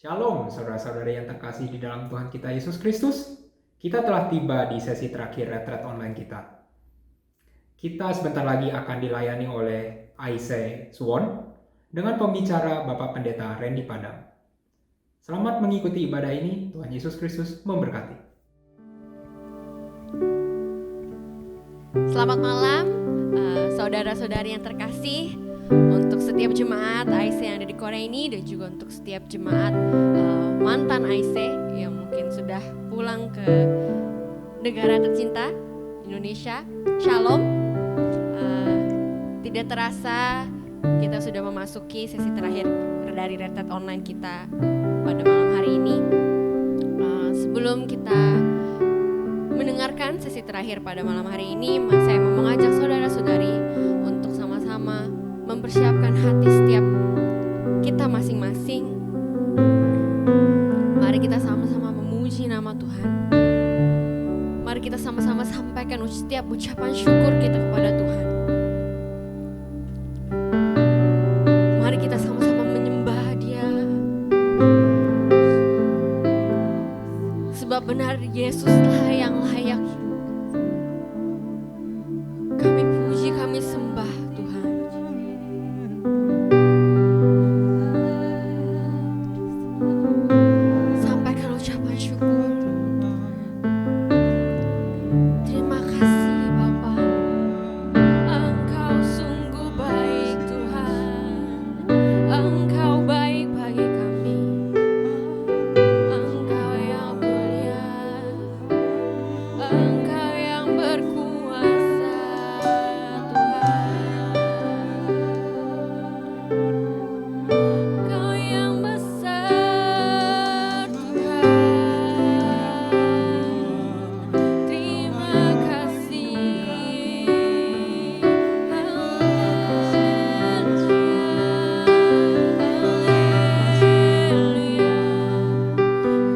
Shalom saudara-saudari yang terkasih di dalam Tuhan kita Yesus Kristus. Kita telah tiba di sesi terakhir retret online kita. Kita sebentar lagi akan dilayani oleh Aise Suwon dengan pembicara Bapak Pendeta Randy Padang. Selamat mengikuti ibadah ini, Tuhan Yesus Kristus memberkati. Selamat malam, saudara-saudari yang terkasih. Untuk setiap jemaat AIC yang ada di Korea ini dan juga untuk setiap jemaat mantan AIC yang mungkin sudah pulang ke negara tercinta Indonesia. Shalom. Tidak terasa kita sudah memasuki sesi terakhir dari retret online kita pada malam hari ini. Sebelum kita mendengarkan sesi terakhir pada malam hari ini, saya mau mengajak saudara-saudari untuk sama-sama mempersiapkan hati setiap kita masing-masing. Mari kita sama-sama memuji nama Tuhan. Mari kita sama-sama sampaikan setiap ucapan syukur kita kepada Tuhan. Mari kita sama-sama menyembah Dia. Sebab benar Yesuslah yang layak kami puji, kami sembah Tuhan. Sampaikan ucapan syukur. Terima kasih Bapa, Engkau sungguh baik Tuhan. Engkau baik bagi kami. Engkau yang mulia, Engkau yang berkuasa Tuhan. Engkau yang besar Tuhan. Terima kasih. Haleluya.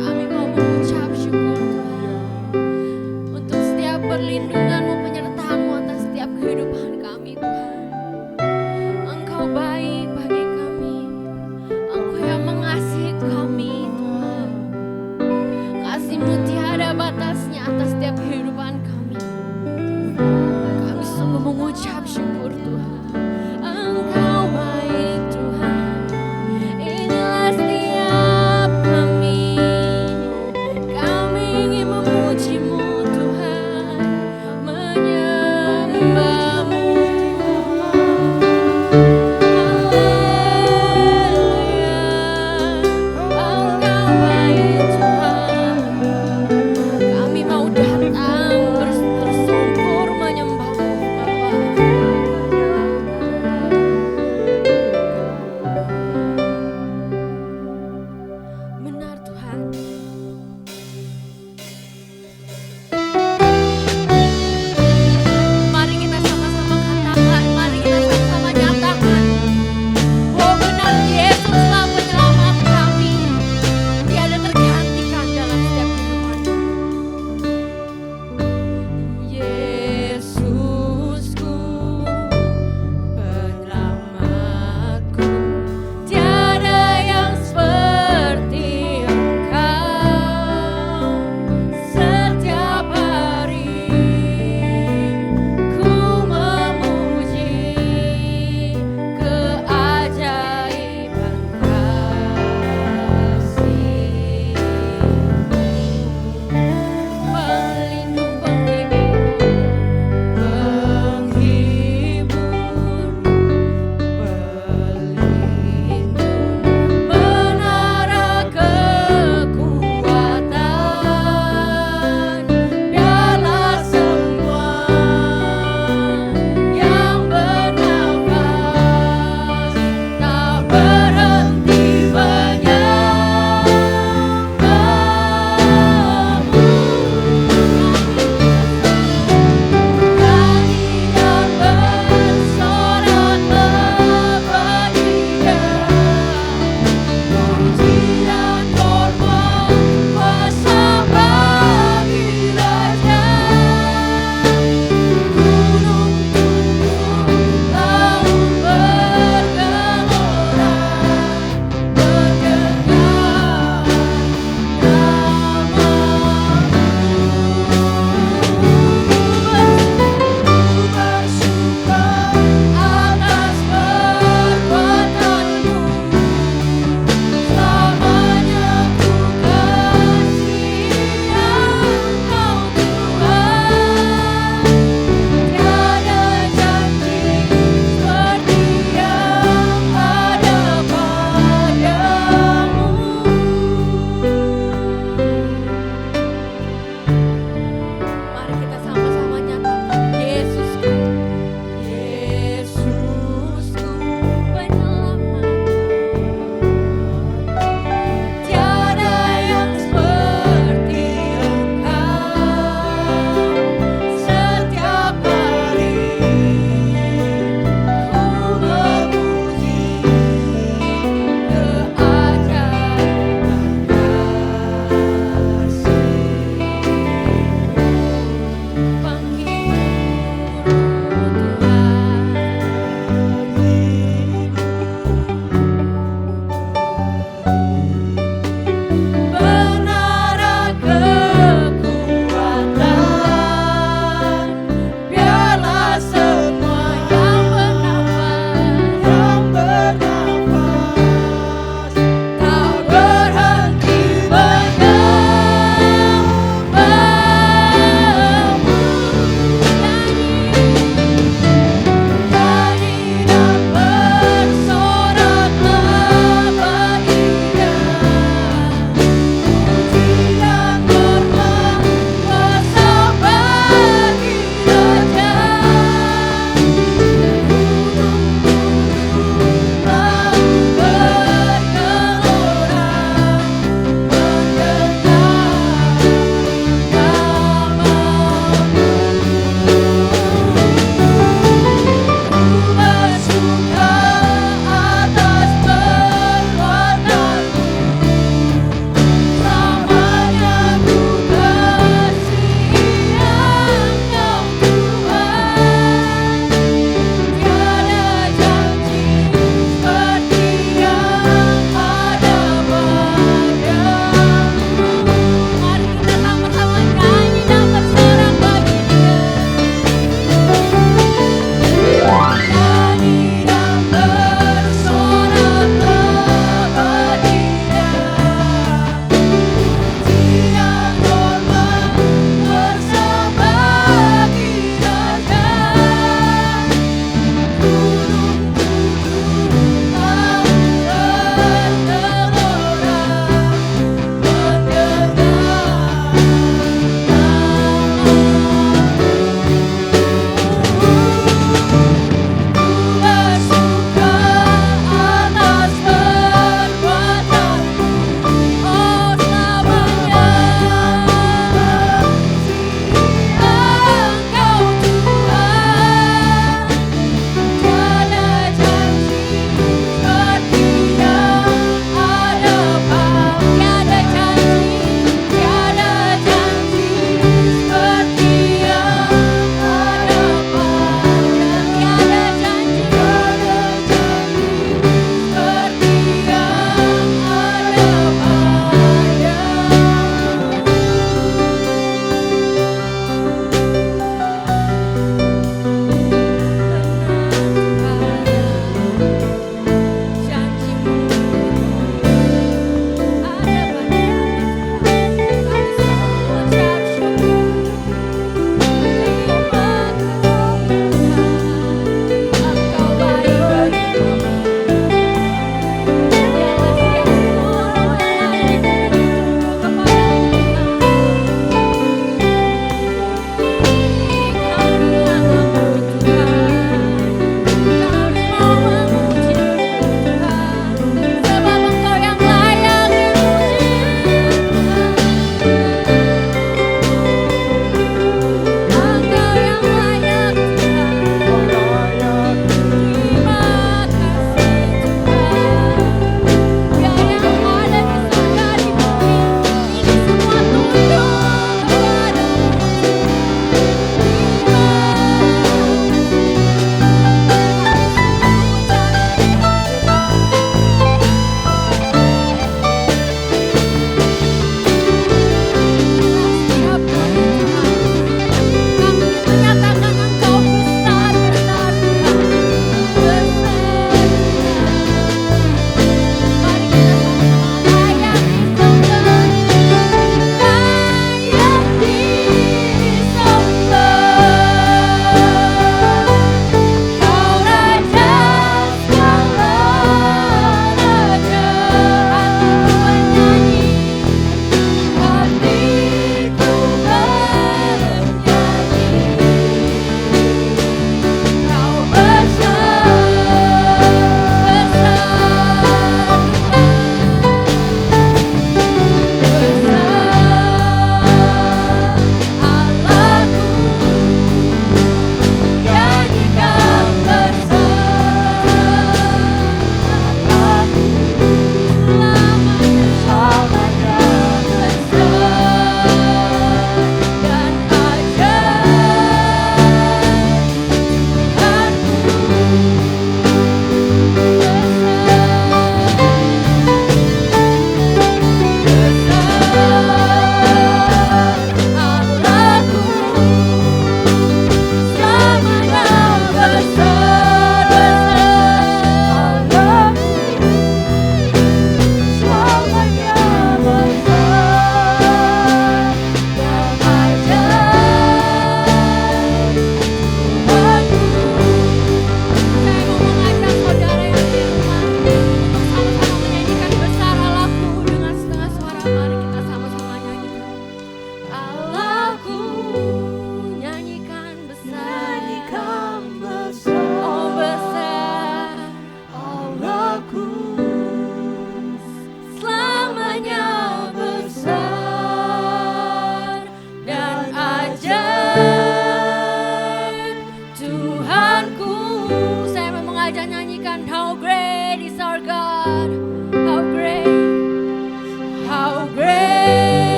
Kami mau mengucap syukur Tuhan untuk setiap perlindungan-Mu, penyertaan-Mu atas setiap kehidupan kami Tuhan. Engkau baik bagi kami. Engkau yang mengasihi kami Tuhan. Kasih-Mu tiada batasnya atas setiap kehidupan kami. Kami sungguh mengucap syukur Tuhan. Engkau baik Tuhan. Inilah setiap kami. Kami ingin memuji-Mu Tuhan, menyembah-Mu. Haleluya. Engkau baik Tuhan. Kami mau datang bersungkur menyembah-Mu Bapa. Benar Tuhan. Mari kita sama-sama katakan, mari kita sama-sama nyatakan bahwa benar Yesuslah penyelamat kami. Tiada tergantung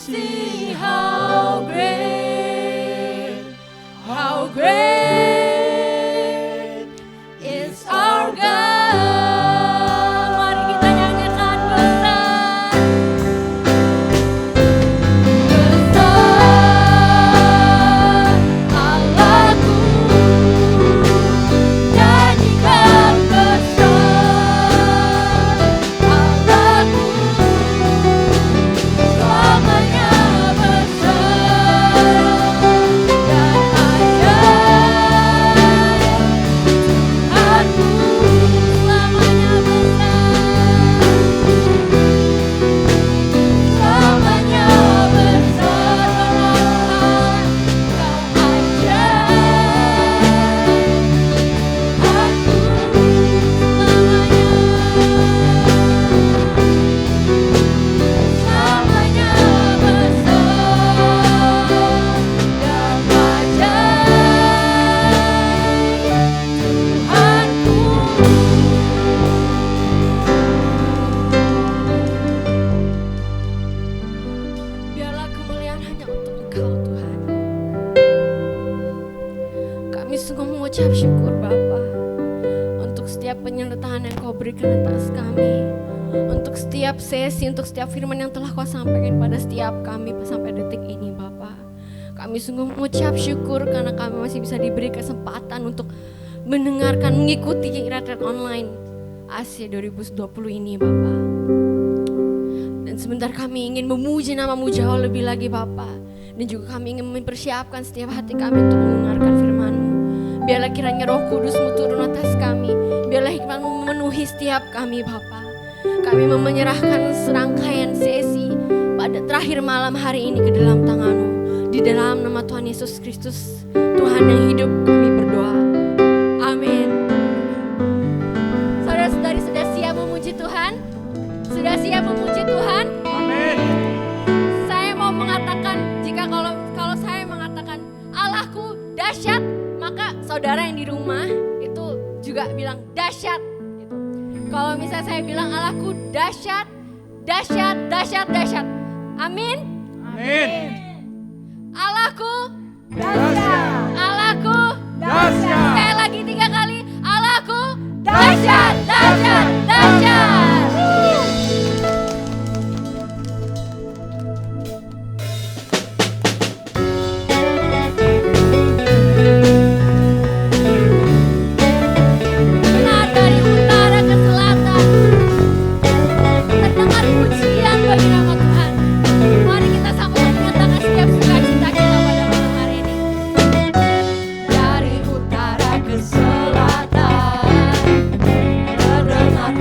see how great is our God. Mari kita nyanyikan besar, Allahku, nyanyikan besar, Allahku, selamanya besar dan ajaib. Tuhanku selamanya besar, selamanya biarlah kemuliaan hanya untuk Engkau, Tuhan. Kami sungguh mengucap syukur Bapa untuk setiap penyertaan yang Kau berikan atas kami, untuk setiap sesi, untuk setiap firman yang telah Kau sampaikan pada setiap kami sampai detik ini Bapa. Kami sungguh mengucap syukur karena kami masih bisa diberi kesempatan untuk mendengarkan, mengikuti retret online Asia 2020 ini Bapa. Dan sebentar kami ingin memuji nama-Mu jauh lebih lagi Bapa. Dan juga kami ingin mempersiapkan setiap hati kami untuk mendengarkan firman-Mu. Biarlah kiranya Roh Kudus-Mu turun atas kami. Biarlah hikmat-Mu memenuhi setiap kami Bapa. Kami menyerahkan serangkaian sesi pada terakhir malam hari ini ke dalam tangan-Mu. Di dalam nama Tuhan Yesus Kristus, Tuhan yang hidup, kami berdoa. Amin. Saudara-saudari sudah siap memuji Tuhan? Sudah siap memuji Tuhan? Amin. Saya mau mengatakan, jika kalau saya mengatakan Allahku dahsyat, maka saudara yang di rumah itu juga bilang dahsyat gitu. Kalau misalnya saya bilang Allahku dahsyat, dahsyat, dahsyat, dahsyat. Amin. Amin. Allahku dahsyat. Allahku Dahsyat. Sekali lagi 3 kali. Allahku dahsyat, dahsyat, dahsyat. Benar dari utara ke selatan, terdengar pujian bagi nama Tuhan. Mari kita sama menyatakan setiap sukacita kita pada malam hari ini. Dari utara ke selatan, terdengar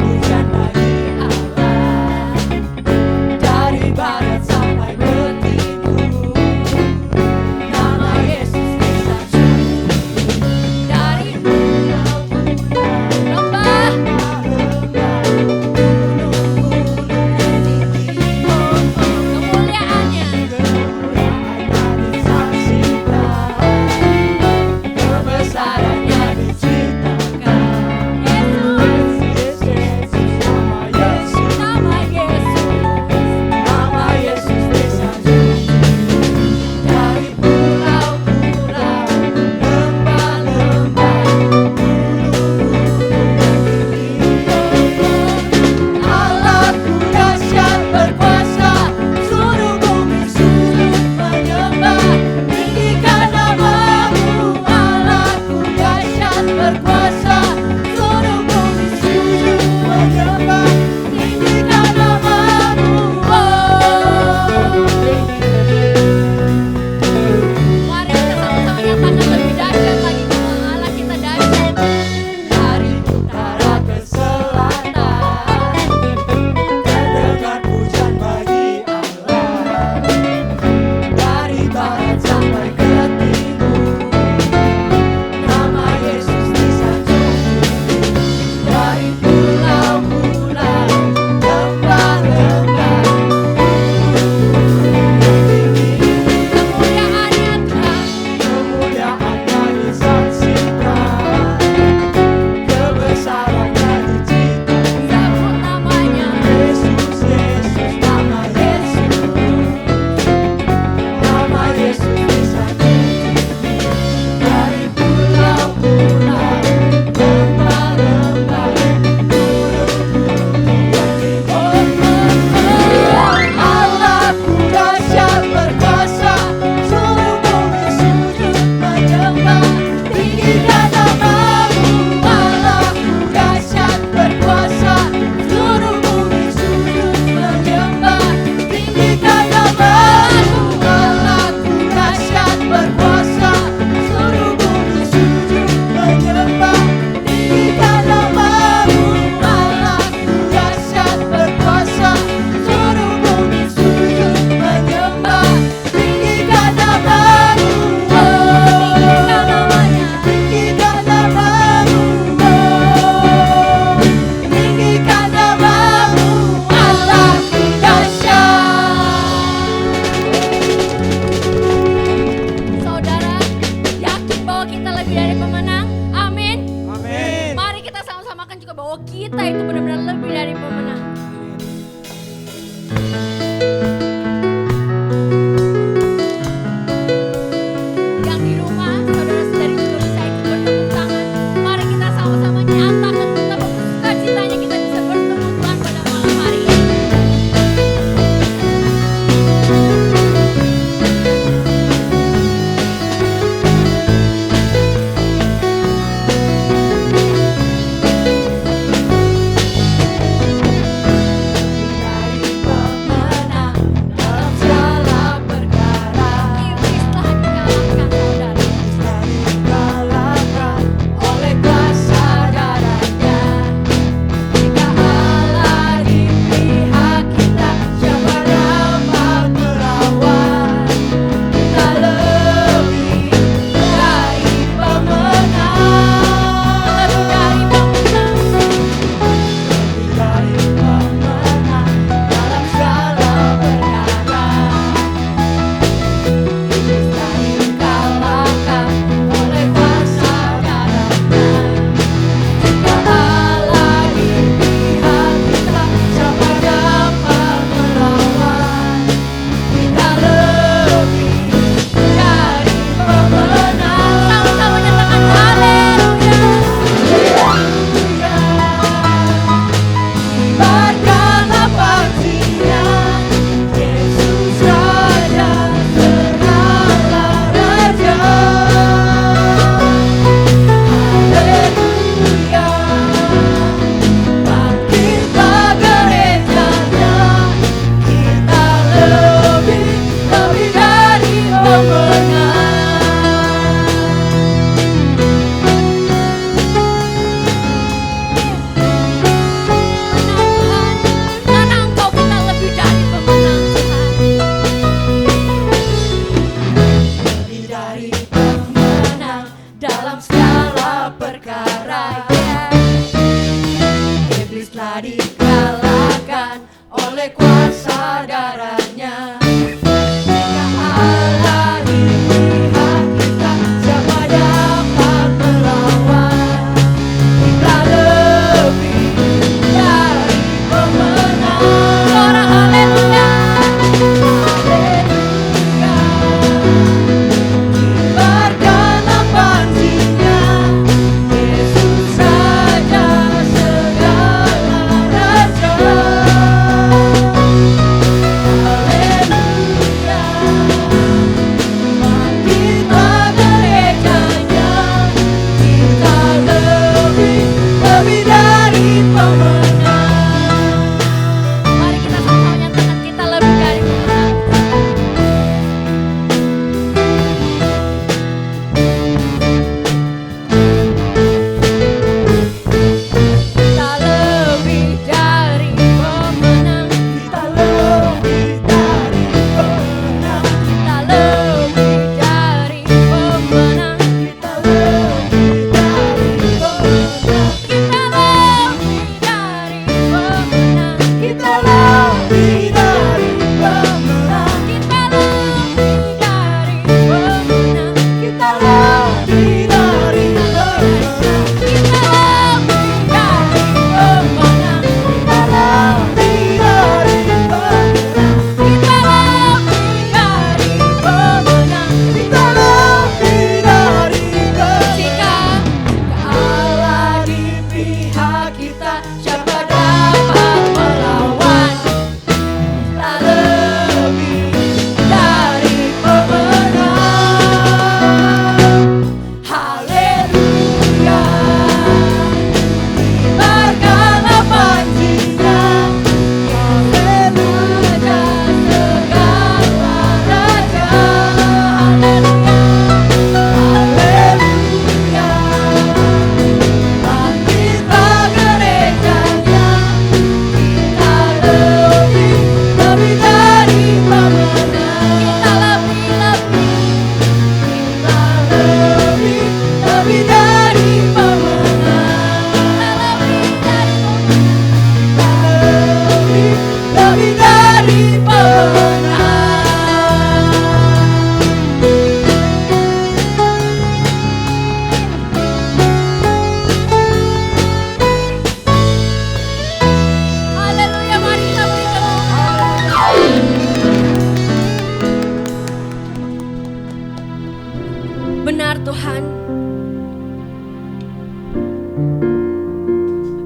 Tuhan,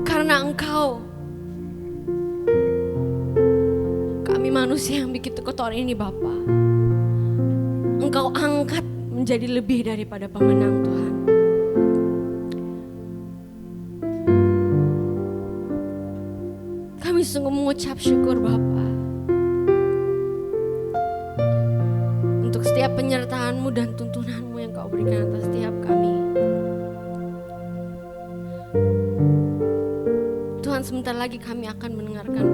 karena Engkau, kami manusia yang begitu kotor ini Bapa, Engkau angkat menjadi lebih daripada pemenang Tuhan. Kami sungguh mengucap syukur Bapa untuk setiap penyertaan-Mu dan tuntunan-Mu yang Kau berikan atas setiap kami. Tuhan, sebentar lagi kami akan mendengarkan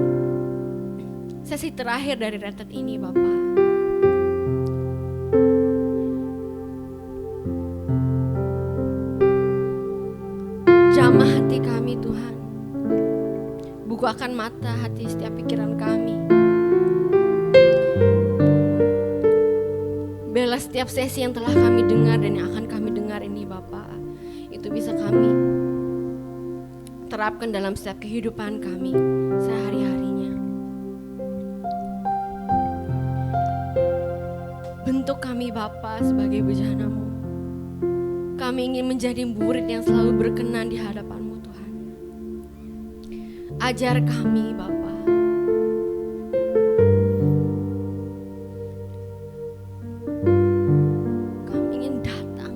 sesi terakhir dari retret ini Bapa. Jamah hati kami Tuhan, bukakan mata hati setiap pikiran kami. Biarlah setiap sesi yang telah kami dengar dan yang akan kami dengar ini Bapa, itu bisa kami terapkan dalam setiap kehidupan kami sehari-harinya. Bentuk kami Bapa sebagai bejana-Mu. Kami ingin menjadi murid yang selalu berkenan di hadapan-Mu Tuhan. Ajar kami Bapa. Kami ingin datang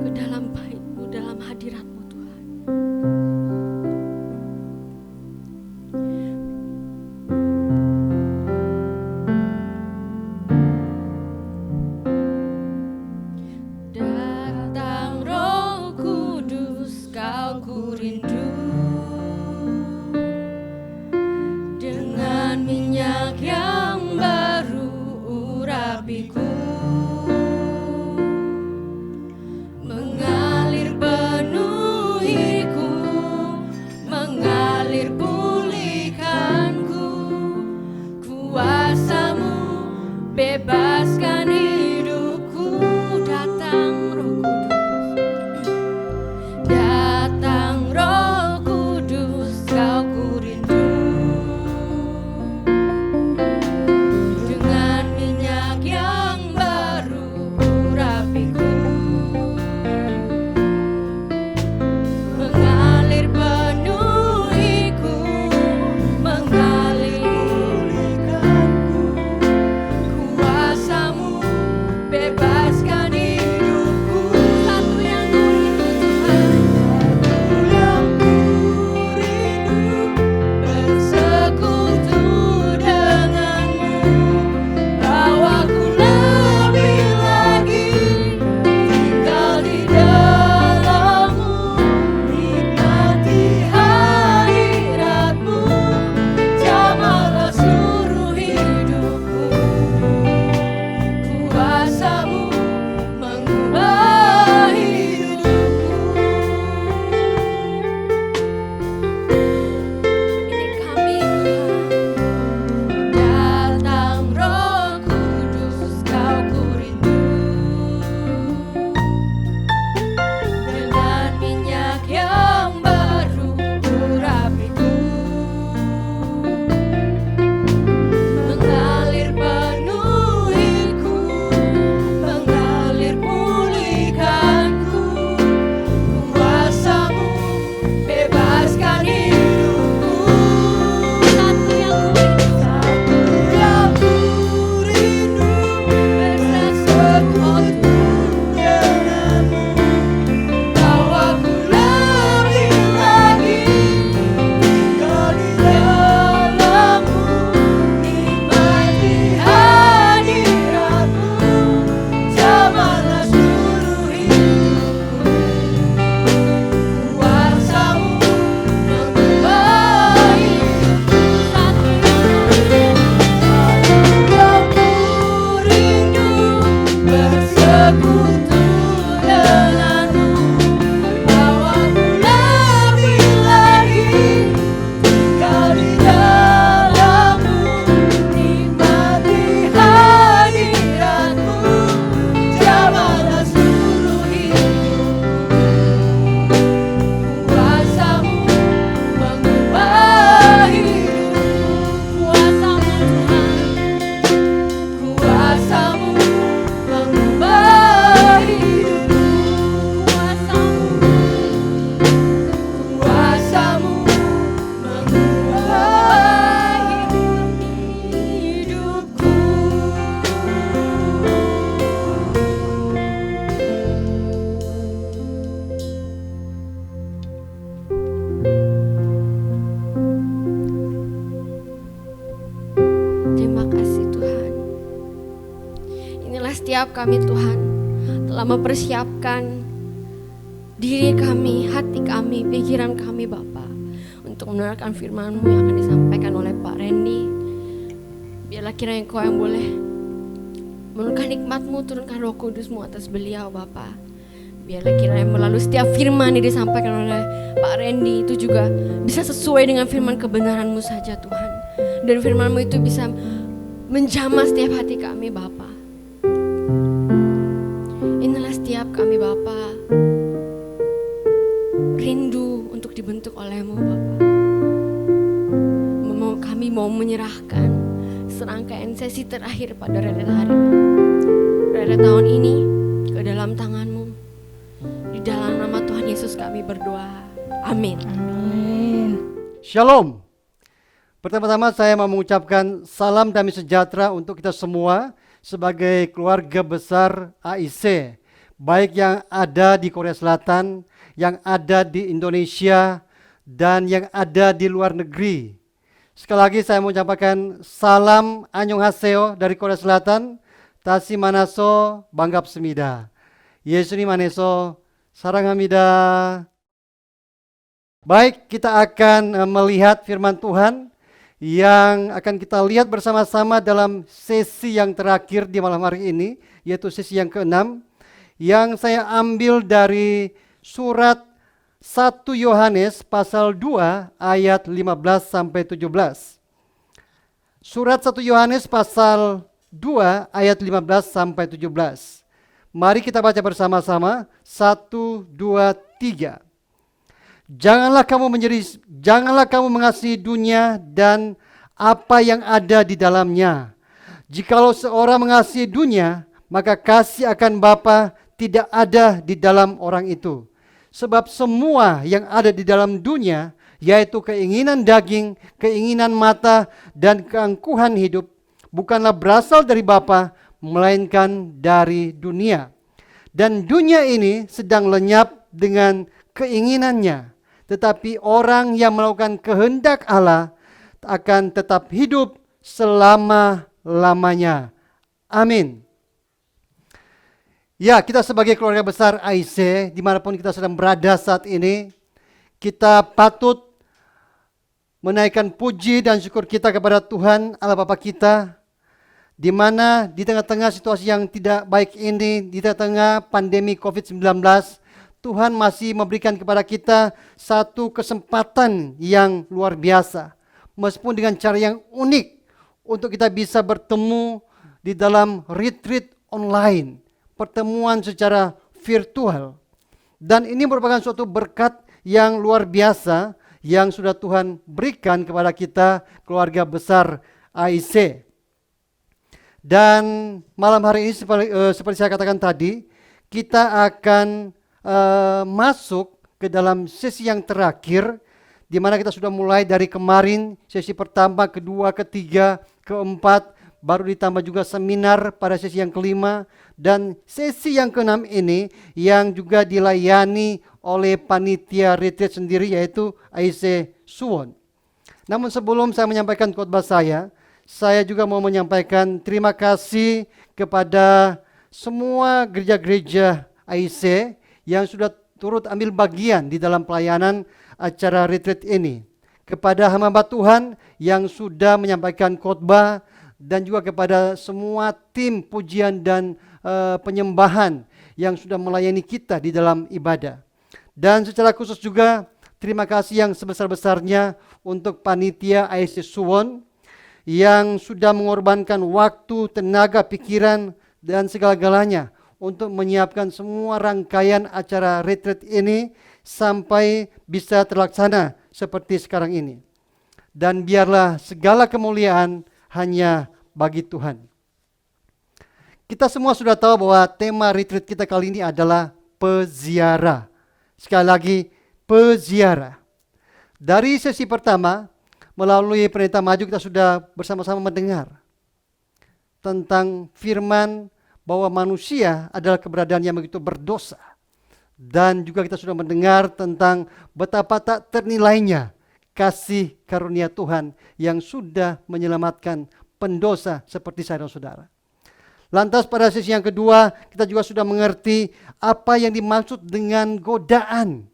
ke dalam bait-Mu, dalam hadirat-Mu Tuhan. Datang Roh Kudus, Kau ku rindu. Terima kasih Tuhan. Inilah setiap kami Tuhan telah mempersiapkan diri kami, hati kami, pikiran kami Bapa, untuk mendengarkan firman-Mu yang akan disampaikan oleh Pak Randy. Biarlah kiranya Engkau yang boleh menurunkan nikmat-Mu, turunkan Roh Kudus-Mu atas beliau Bapa. Biarlah kiranya melalui setiap firman yang disampaikan oleh Pak Randy itu juga bisa sesuai dengan firman kebenaran-Mu saja Tuhan. Dan firman-Mu itu bisa menjamah setiap hati kami Bapa. Inilah setiap kami Bapa, rindu untuk dibentuk oleh-Mu Bapa. Kami mau menyerahkan serangkaian sesi terakhir pada retret tahun ini ke dalam tangan-Mu. Di dalam nama Tuhan Yesus kami berdoa. Amin. Shalom. Pertama-tama saya mau mengucapkan salam damai sejahtera untuk kita semua sebagai keluarga besar AIC, baik yang ada di Korea Selatan, yang ada di Indonesia, dan yang ada di luar negeri. Sekali lagi saya mau menyampaikan salam annyeonghaseyo dari Korea Selatan, Tashi manaso banggapsmida. Yesus maneso saranghamida. Baik, kita akan melihat firman Tuhan yang akan kita lihat bersama-sama dalam sesi yang terakhir di malam hari ini, yaitu sesi yang ke-6, yang saya ambil dari surat 1 Yohanes pasal 2 ayat 15 sampai 17. Surat 1 Yohanes pasal 2 ayat 15 sampai 17. Mari kita baca bersama-sama. 1, 2, 3. Janganlah kamu mengasihi dunia dan apa yang ada di dalamnya. Jikalau seorang mengasihi dunia, maka kasih akan Bapa tidak ada di dalam orang itu. Sebab semua yang ada di dalam dunia, yaitu keinginan daging, keinginan mata, dan keangkuhan hidup, bukanlah berasal dari Bapa, melainkan dari dunia. Dan dunia ini sedang lenyap dengan keinginannya. Tetapi orang yang melakukan kehendak Allah akan tetap hidup selama-lamanya. Amin. Ya, kita sebagai keluarga besar AIC, dimanapun kita sedang berada saat ini, kita patut menaikkan puji dan syukur kita kepada Tuhan Allah Bapa kita, di mana di tengah-tengah situasi yang tidak baik ini, di tengah-tengah pandemi COVID-19, Tuhan masih memberikan kepada kita satu kesempatan yang luar biasa, meskipun dengan cara yang unik, untuk kita bisa bertemu di dalam retreat online, pertemuan secara virtual. Dan ini merupakan suatu berkat yang luar biasa yang sudah Tuhan berikan kepada kita, keluarga besar AIC. Dan malam hari ini seperti saya katakan tadi, kita akan masuk ke dalam sesi yang terakhir, di mana kita sudah mulai dari kemarin, sesi pertama, kedua, ketiga, keempat, baru ditambah juga seminar pada sesi yang kelima, dan sesi yang keenam ini yang juga dilayani oleh panitia retreat sendiri, yaitu AIC Suwon. Namun sebelum saya menyampaikan khotbah saya juga mau menyampaikan terima kasih kepada semua gereja-gereja AIC yang sudah turut ambil bagian di dalam pelayanan acara retreat ini. Kepada hamba Tuhan yang sudah menyampaikan khotbah, dan juga kepada semua tim pujian dan penyembahan yang sudah melayani kita di dalam ibadah. Dan secara khusus juga terima kasih yang sebesar-besarnya untuk panitia AIC Suwon yang sudah mengorbankan waktu, tenaga, pikiran, dan segala-galanya untuk menyiapkan semua rangkaian acara retreat ini sampai bisa terlaksana seperti sekarang ini. Dan biarlah segala kemuliaan hanya bagi Tuhan. Kita semua sudah tahu bahwa tema retreat kita kali ini adalah peziarah. Sekali lagi, peziarah. Dari sesi pertama, melalui Pendeta Maju kita sudah bersama-sama mendengar tentang firman bahwa manusia adalah keberadaan yang begitu berdosa. Dan juga kita sudah mendengar tentang betapa tak ternilainya kasih karunia Tuhan yang sudah menyelamatkan pendosa seperti saya dan saudara. Lantas pada sesi yang kedua, kita juga sudah mengerti apa yang dimaksud dengan godaan.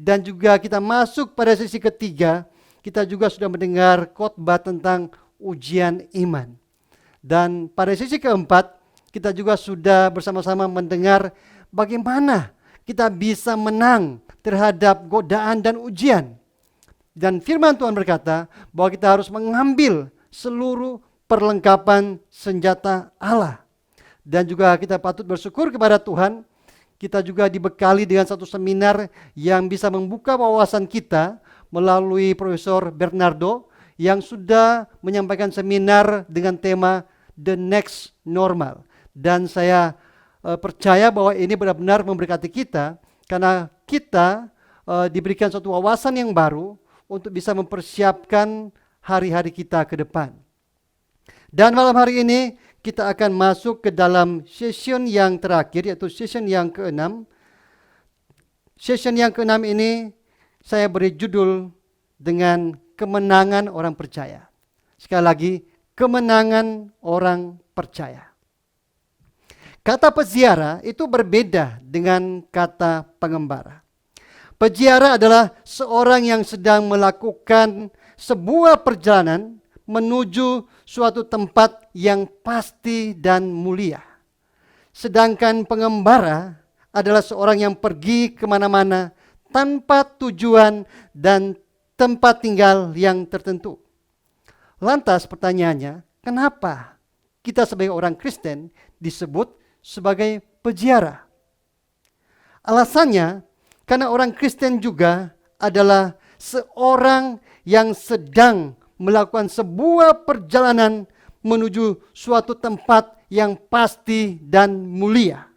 Dan juga kita masuk pada sesi ketiga, kita juga sudah mendengar khotbah tentang ujian iman. Dan pada sesi keempat, kita juga sudah bersama-sama mendengar bagaimana kita bisa menang terhadap godaan dan ujian. Dan firman Tuhan berkata bahwa kita harus mengambil seluruh perlengkapan senjata Allah. Dan juga kita patut bersyukur kepada Tuhan, kita juga dibekali dengan satu seminar yang bisa membuka wawasan kita melalui Profesor Bernardo yang sudah menyampaikan seminar dengan tema The Next Normal. Dan saya percaya bahwa ini benar-benar memberkati kita karena kita diberikan suatu wawasan yang baru untuk bisa mempersiapkan hari-hari kita ke depan. Dan malam hari ini kita akan masuk ke dalam session yang terakhir, yaitu session yang ke-6. Session yang ke-6 ini saya beri judul dengan kemenangan orang percaya. Sekali lagi, kemenangan orang percaya. Kata peziarah itu berbeda dengan kata pengembara. Peziarah adalah seorang yang sedang melakukan sebuah perjalanan menuju suatu tempat yang pasti dan mulia. Sedangkan pengembara adalah seorang yang pergi kemana-mana tanpa tujuan dan tempat tinggal yang tertentu. Lantas pertanyaannya, kenapa kita sebagai orang Kristen disebut sebagai peziarah? Alasannya, karena orang Kristen juga adalah seorang yang sedang melakukan sebuah perjalanan menuju suatu tempat yang pasti dan mulia.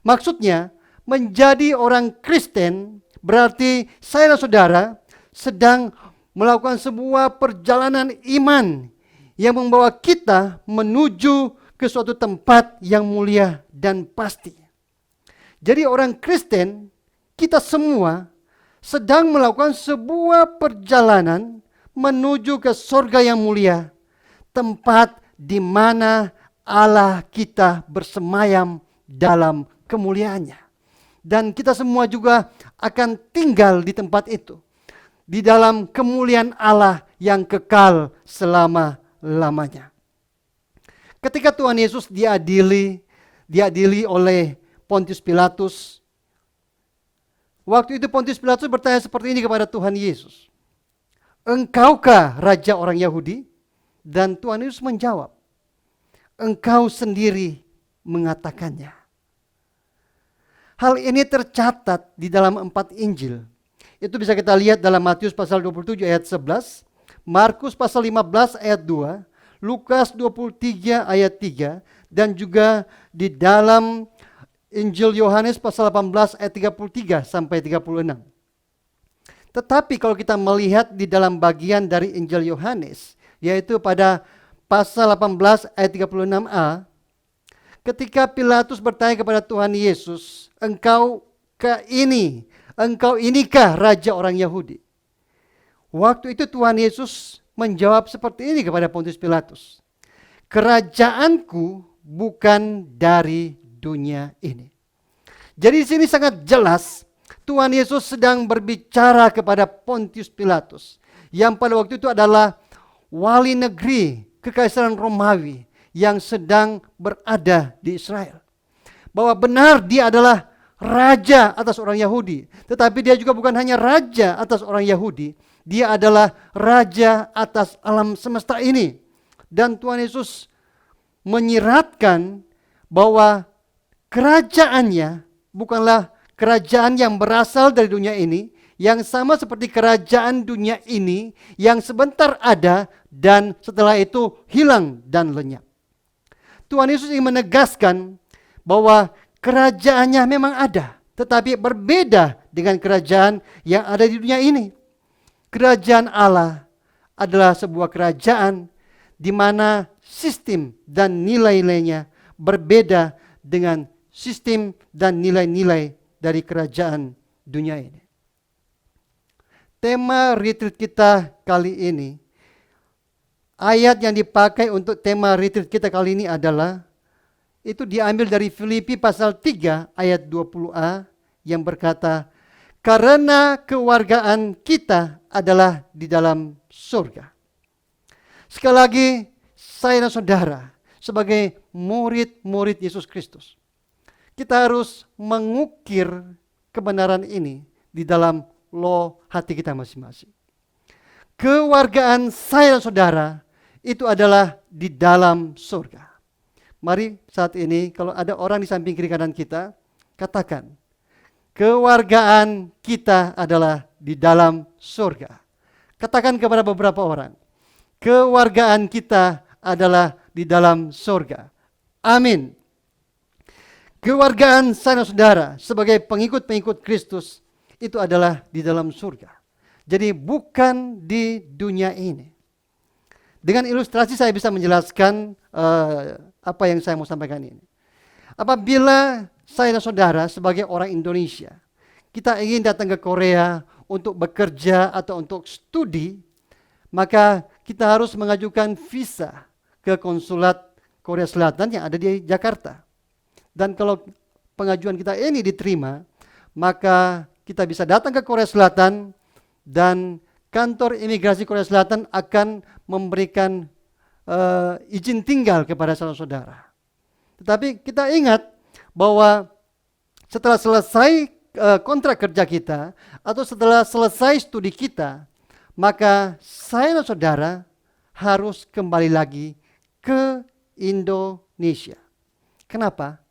Maksudnya, menjadi orang Kristen berarti saya dan saudara sedang melakukan sebuah perjalanan iman yang membawa kita menuju ke suatu tempat yang mulia dan pasti. Jadi orang Kristen, kita semua sedang melakukan sebuah perjalanan menuju ke surga yang mulia, tempat di mana Allah kita bersemayam dalam kemuliaannya. Dan kita semua juga akan tinggal di tempat itu, di dalam kemuliaan Allah yang kekal selama-lamanya. Ketika Tuhan Yesus diadili oleh Pontius Pilatus, waktu itu Pontius Pilatus bertanya seperti ini kepada Tuhan Yesus, "Engkaukah raja orang Yahudi?" Dan Tuhan Yesus menjawab, "Engkau sendiri mengatakannya." Hal ini tercatat di dalam 4 Injil. Itu bisa kita lihat dalam Matius pasal 27 ayat 11, Markus pasal 15 ayat 2, Lukas 23 ayat 3, dan juga di dalam Injil Yohanes pasal 18 ayat 33 sampai 36. Tetapi kalau kita melihat di dalam bagian dari Injil Yohanes, yaitu pada pasal 18 ayat 36a, ketika Pilatus bertanya kepada Tuhan Yesus, Engkau inikah raja orang Yahudi? Waktu itu Tuhan Yesus menjawab seperti ini kepada Pontius Pilatus, "Kerajaanku bukan dari dunia ini." Jadi di sini sangat jelas Tuhan Yesus sedang berbicara kepada Pontius Pilatus, yang pada waktu itu adalah wali negeri Kekaisaran Romawi yang sedang berada di Israel. Bahwa benar dia adalah raja atas orang Yahudi, tetapi dia juga bukan hanya raja atas orang Yahudi, dia adalah raja atas alam semesta ini. Dan Tuhan Yesus menyiratkan bahwa kerajaannya bukanlah kerajaan yang berasal dari dunia ini, yang sama seperti kerajaan dunia ini yang sebentar ada dan setelah itu hilang dan lenyap. Tuhan Yesus ingin menegaskan bahwa kerajaannya memang ada, tetapi berbeda dengan kerajaan yang ada di dunia ini. Kerajaan Allah adalah sebuah kerajaan di mana sistem dan nilai-nilainya berbeda dengan sistem dan nilai-nilai dari kerajaan dunia ini. Tema retreat kita kali ini ayat yang dipakai untuk tema retreat kita kali ini adalah itu diambil dari Filipi pasal 3 ayat 20a yang berkata, karena kewargaan kita adalah di dalam surga. Sekali lagi, saya dan saudara sebagai murid-murid Yesus Kristus, kita harus mengukir kebenaran ini di dalam loh hati kita masing-masing. Kewargaan saya dan saudara itu adalah di dalam surga. Mari saat ini kalau ada orang di samping kiri kanan kita, katakan, kewargaan kita adalah di dalam surga. Katakan kepada beberapa orang, kewargaan kita adalah di dalam surga. Amin. Kewargaan saya dan saudara sebagai pengikut-pengikut Kristus itu adalah di dalam surga. Jadi bukan di dunia ini. Dengan ilustrasi saya bisa menjelaskan apa yang saya mau sampaikan ini. Apabila saya dan saudara sebagai orang Indonesia, kita ingin datang ke Korea untuk bekerja atau untuk studi, maka kita harus mengajukan visa ke konsulat Korea Selatan yang ada di Jakarta. Dan kalau pengajuan kita ini diterima, maka kita bisa datang ke Korea Selatan dan kantor imigrasi Korea Selatan akan memberikan izin tinggal kepada saudara-saudara. Tetapi kita ingat bahwa setelah selesai kontrak kerja kita atau setelah selesai studi kita, maka saya dan saudara harus kembali lagi ke Indonesia. Kenapa?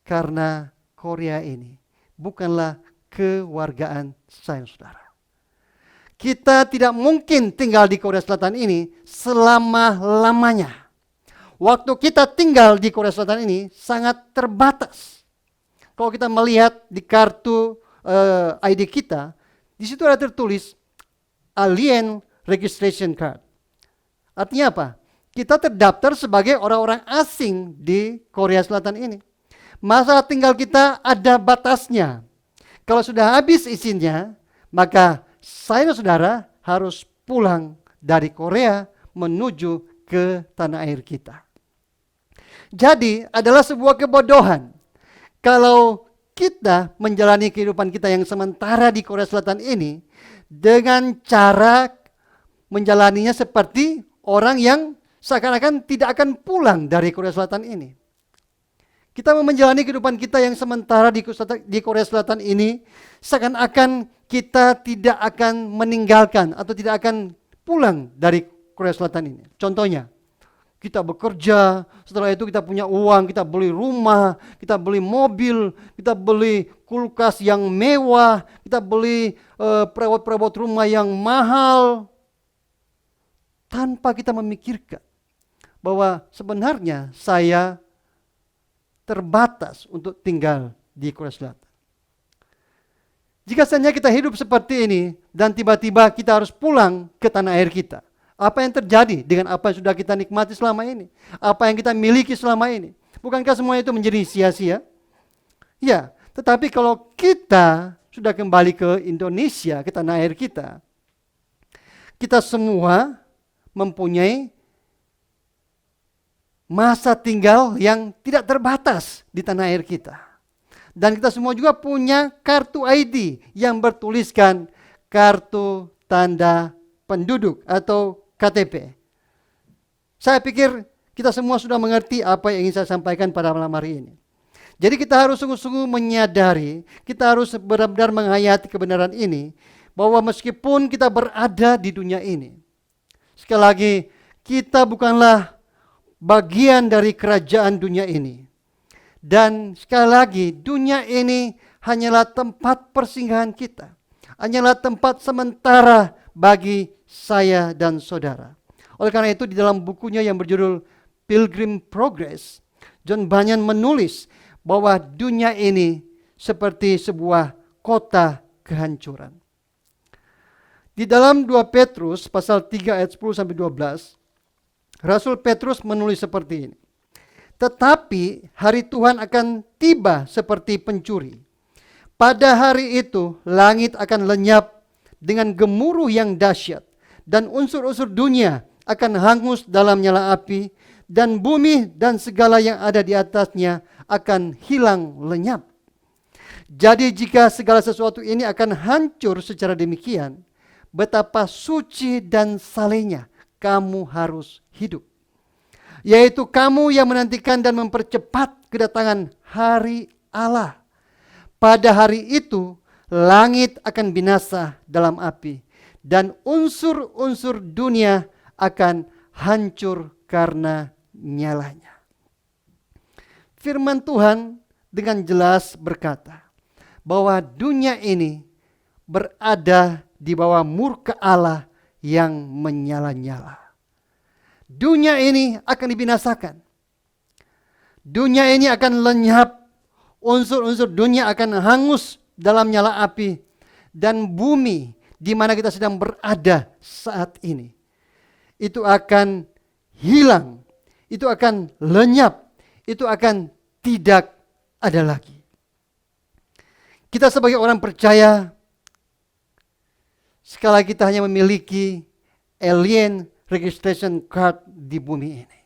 Karena Korea ini bukanlah kewargaan saya dan saudara. Kita tidak mungkin tinggal di Korea Selatan ini selama-lamanya. Waktu kita tinggal di Korea Selatan ini sangat terbatas. Kalau kita melihat di kartu ID kita, di situ ada tertulis Alien Registration Card. Artinya apa? Kita terdaftar sebagai orang-orang asing di Korea Selatan ini. Masa tinggal kita ada batasnya. Kalau sudah habis izinnya, maka saya dan saudara harus pulang dari Korea menuju ke tanah air kita. Jadi adalah sebuah kebodohan kalau kita menjalani kehidupan kita yang sementara di Korea Selatan ini dengan cara menjalaninya seperti orang yang seakan-akan tidak akan pulang dari Korea Selatan ini. Kita menjalani kehidupan kita yang sementara di Korea Selatan ini seakan-akan kita tidak akan meninggalkan atau tidak akan pulang dari Korea Selatan ini. Contohnya, kita bekerja, setelah itu kita punya uang, kita beli rumah, kita beli mobil, kita beli kulkas yang mewah, kita beli perabot-perabot rumah yang mahal, tanpa kita memikirkan bahwa sebenarnya saya terbatas untuk tinggal di Korea Selatan. Jika saja kita hidup seperti ini dan tiba-tiba kita harus pulang ke tanah air kita, apa yang terjadi dengan apa yang sudah kita nikmati selama ini? Apa yang kita miliki selama ini? Bukankah semua itu menjadi sia-sia? Ya, tetapi kalau kita sudah kembali ke Indonesia, ke tanah air kita, kita semua mempunyai masa tinggal yang tidak terbatas di tanah air kita. Dan kita semua juga punya kartu ID yang bertuliskan kartu tanda penduduk atau KTP. Saya pikir kita semua sudah mengerti apa yang ingin saya sampaikan pada malam hari ini. Jadi kita harus sungguh-sungguh menyadari, kita harus benar-benar menghayati kebenaran ini, bahwa meskipun kita berada di dunia ini, sekali lagi, kita bukanlah bagian dari kerajaan dunia ini. Dan sekali lagi, dunia ini hanyalah tempat persinggahan kita. Hanyalah tempat sementara bagi saya dan saudara. Oleh karena itu, di dalam bukunya yang berjudul Pilgrim Progress, John Bunyan menulis bahwa dunia ini seperti sebuah kota kehancuran. Di dalam 2 Petrus pasal 3 ayat 10-12, Rasul Petrus menulis seperti ini. Tetapi hari Tuhan akan tiba seperti pencuri. Pada hari itu langit akan lenyap dengan gemuruh yang dahsyat dan unsur-unsur dunia akan hangus dalam nyala api, dan bumi dan segala yang ada di atasnya akan hilang lenyap. Jadi jika segala sesuatu ini akan hancur secara demikian, betapa suci dan salehnya kamu harus hidup. Yaitu kamu yang menantikan dan mempercepat kedatangan hari Allah. Pada hari itu, langit akan binasa dalam api, dan unsur-unsur dunia akan hancur karena nyalanya. Firman Tuhan dengan jelas berkata bahwa dunia ini berada di bawah murka Allah yang menyala-nyala. Dunia ini akan dibinasakan. Dunia ini akan lenyap. Unsur-unsur dunia akan hangus dalam nyala api. Dan bumi di mana kita sedang berada saat ini, itu akan hilang. Itu akan lenyap. Itu akan tidak ada lagi. Kita sebagai orang percaya, sekali lagi kita hanya memiliki alien registration card di bumi ini.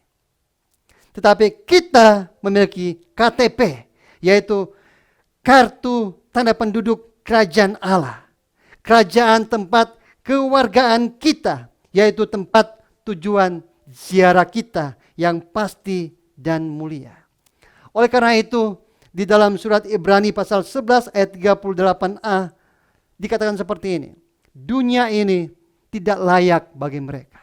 Tetapi kita memiliki KTP, yaitu kartu tanda penduduk kerajaan Allah. Kerajaan tempat kewargaan kita, yaitu tempat tujuan ziarah kita yang pasti dan mulia. Oleh karena itu, di dalam surat Ibrani pasal 11 ayat 38a dikatakan seperti ini. Dunia ini tidak layak bagi mereka.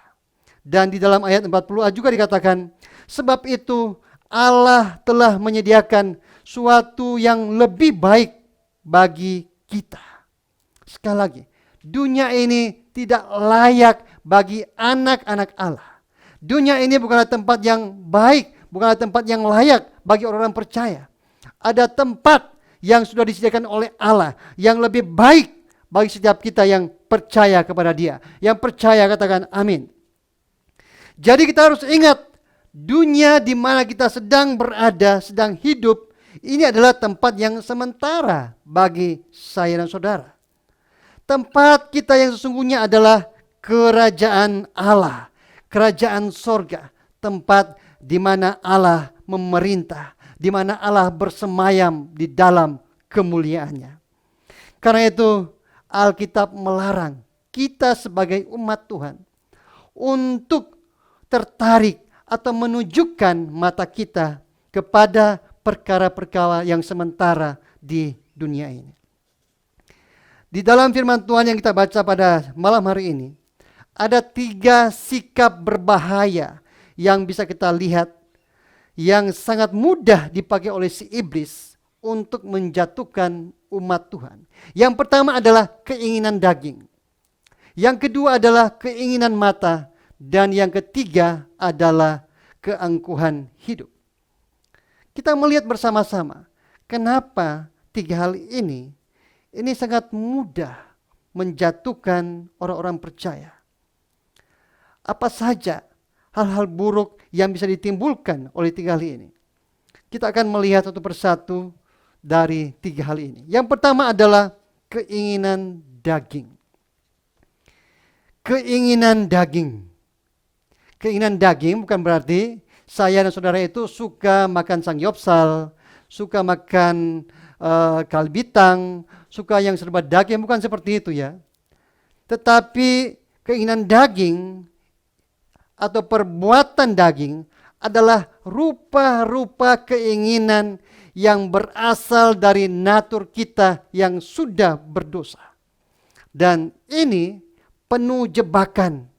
Dan di dalam ayat 40a juga dikatakan, sebab itu Allah telah menyediakan suatu yang lebih baik bagi kita. Sekali lagi, dunia ini tidak layak bagi anak-anak Allah. Dunia ini bukanlah tempat yang baik, bukanlah tempat yang layak bagi orang-orang percaya. Ada tempat yang sudah disediakan oleh Allah yang lebih baik bagi setiap kita yang percaya kepada Dia. Yang percaya katakan amin. Jadi kita harus ingat, dunia di mana kita sedang berada, sedang hidup, ini adalah tempat yang sementara bagi saya dan saudara. Tempat kita yang sesungguhnya adalah kerajaan Allah, kerajaan sorga, tempat di mana Allah memerintah, di mana Allah bersemayam di dalam kemuliaannya. Karena itu Alkitab melarang kita sebagai umat Tuhan untuk tertarik atau menunjukkan mata kita kepada perkara-perkara yang sementara di dunia ini. Di dalam firman Tuhan yang kita baca pada malam hari ini, ada 3 sikap berbahaya yang bisa kita lihat yang sangat mudah dipakai oleh si iblis untuk menjatuhkan umat Tuhan. Yang pertama adalah keinginan daging. Yang kedua adalah keinginan mata. Dan yang ketiga adalah keangkuhan hidup. Kita melihat bersama-sama kenapa 3 hal ini sangat mudah menjatuhkan orang-orang percaya. Apa saja hal-hal buruk yang bisa ditimbulkan oleh 3 hal ini? Kita akan melihat satu persatu dari 3 hal ini. Yang pertama adalah keinginan daging. Keinginan daging. Keinginan daging bukan berarti saya dan saudara itu suka makan samgyeopsal, suka makan kalbitang, suka yang serba daging, bukan seperti itu ya. Tetapi keinginan daging atau perbuatan daging adalah rupa-rupa keinginan yang berasal dari natur kita yang sudah berdosa. Dan ini penuh jebakan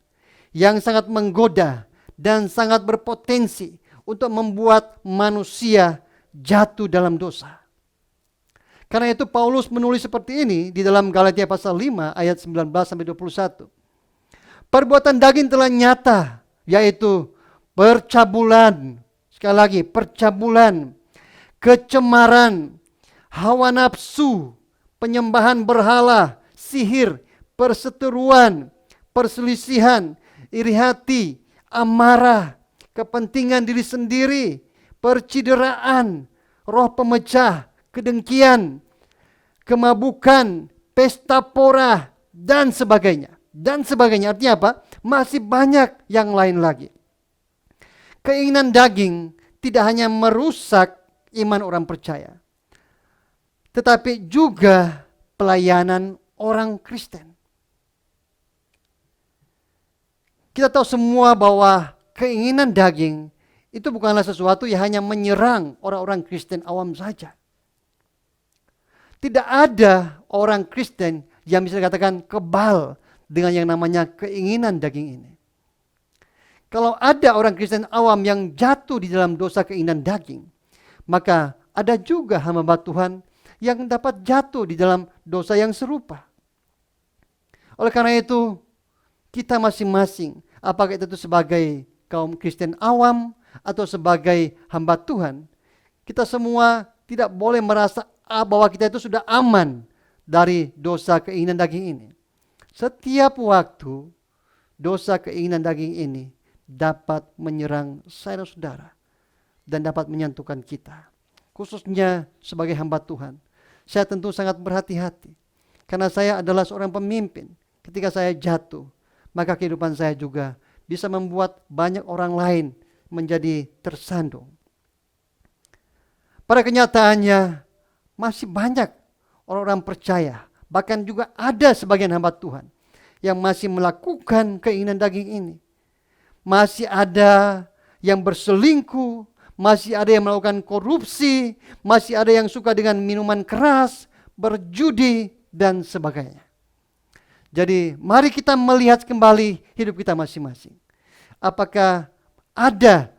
yang sangat menggoda dan sangat berpotensi untuk membuat manusia jatuh dalam dosa. Karena itu Paulus menulis seperti ini di dalam Galatia pasal 5 ayat 19 sampai 21. Perbuatan daging telah nyata, yaitu percabulan, sekali lagi percabulan, kecemaran, hawa nafsu, penyembahan berhala, sihir, perseteruan, perselisihan, iri hati, amarah, kepentingan diri sendiri, percideraan, roh pemecah, kedengkian, kemabukan, pesta pora, dan sebagainya. Dan sebagainya artinya apa? masih banyak yang lain lagi. Keinginan daging tidak hanya merusak iman orang percaya, tetapi juga pelayanan orang Kristen. Kita tahu semua bahwa keinginan daging itu bukanlah sesuatu yang hanya menyerang orang-orang Kristen awam saja. Tidak ada orang Kristen yang bisa dikatakan kebal dengan yang namanya keinginan daging ini. Kalau ada orang Kristen awam yang jatuh di dalam dosa keinginan daging, maka ada juga hamba Tuhan yang dapat jatuh di dalam dosa yang serupa. Oleh karena itu, kita masing-masing, apakah itu sebagai kaum Kristen awam atau sebagai hamba Tuhan, kita semua tidak boleh merasa bahwa kita itu sudah aman dari dosa keinginan daging ini. Setiap waktu dosa keinginan daging ini dapat menyerang saudara-saudara dan dapat menyentuhkan kita. Khususnya sebagai hamba Tuhan, saya tentu sangat berhati-hati karena saya adalah seorang pemimpin. Ketika saya jatuh, maka kehidupan saya juga bisa membuat banyak orang lain menjadi tersandung. Pada kenyataannya masih banyak orang-orang percaya, bahkan juga ada sebagian hamba Tuhan yang masih melakukan keinginan daging ini. Masih ada yang berselingkuh, masih ada yang melakukan korupsi, masih ada yang suka dengan minuman keras, berjudi, dan sebagainya. Jadi mari kita melihat kembali hidup kita masing-masing. Apakah ada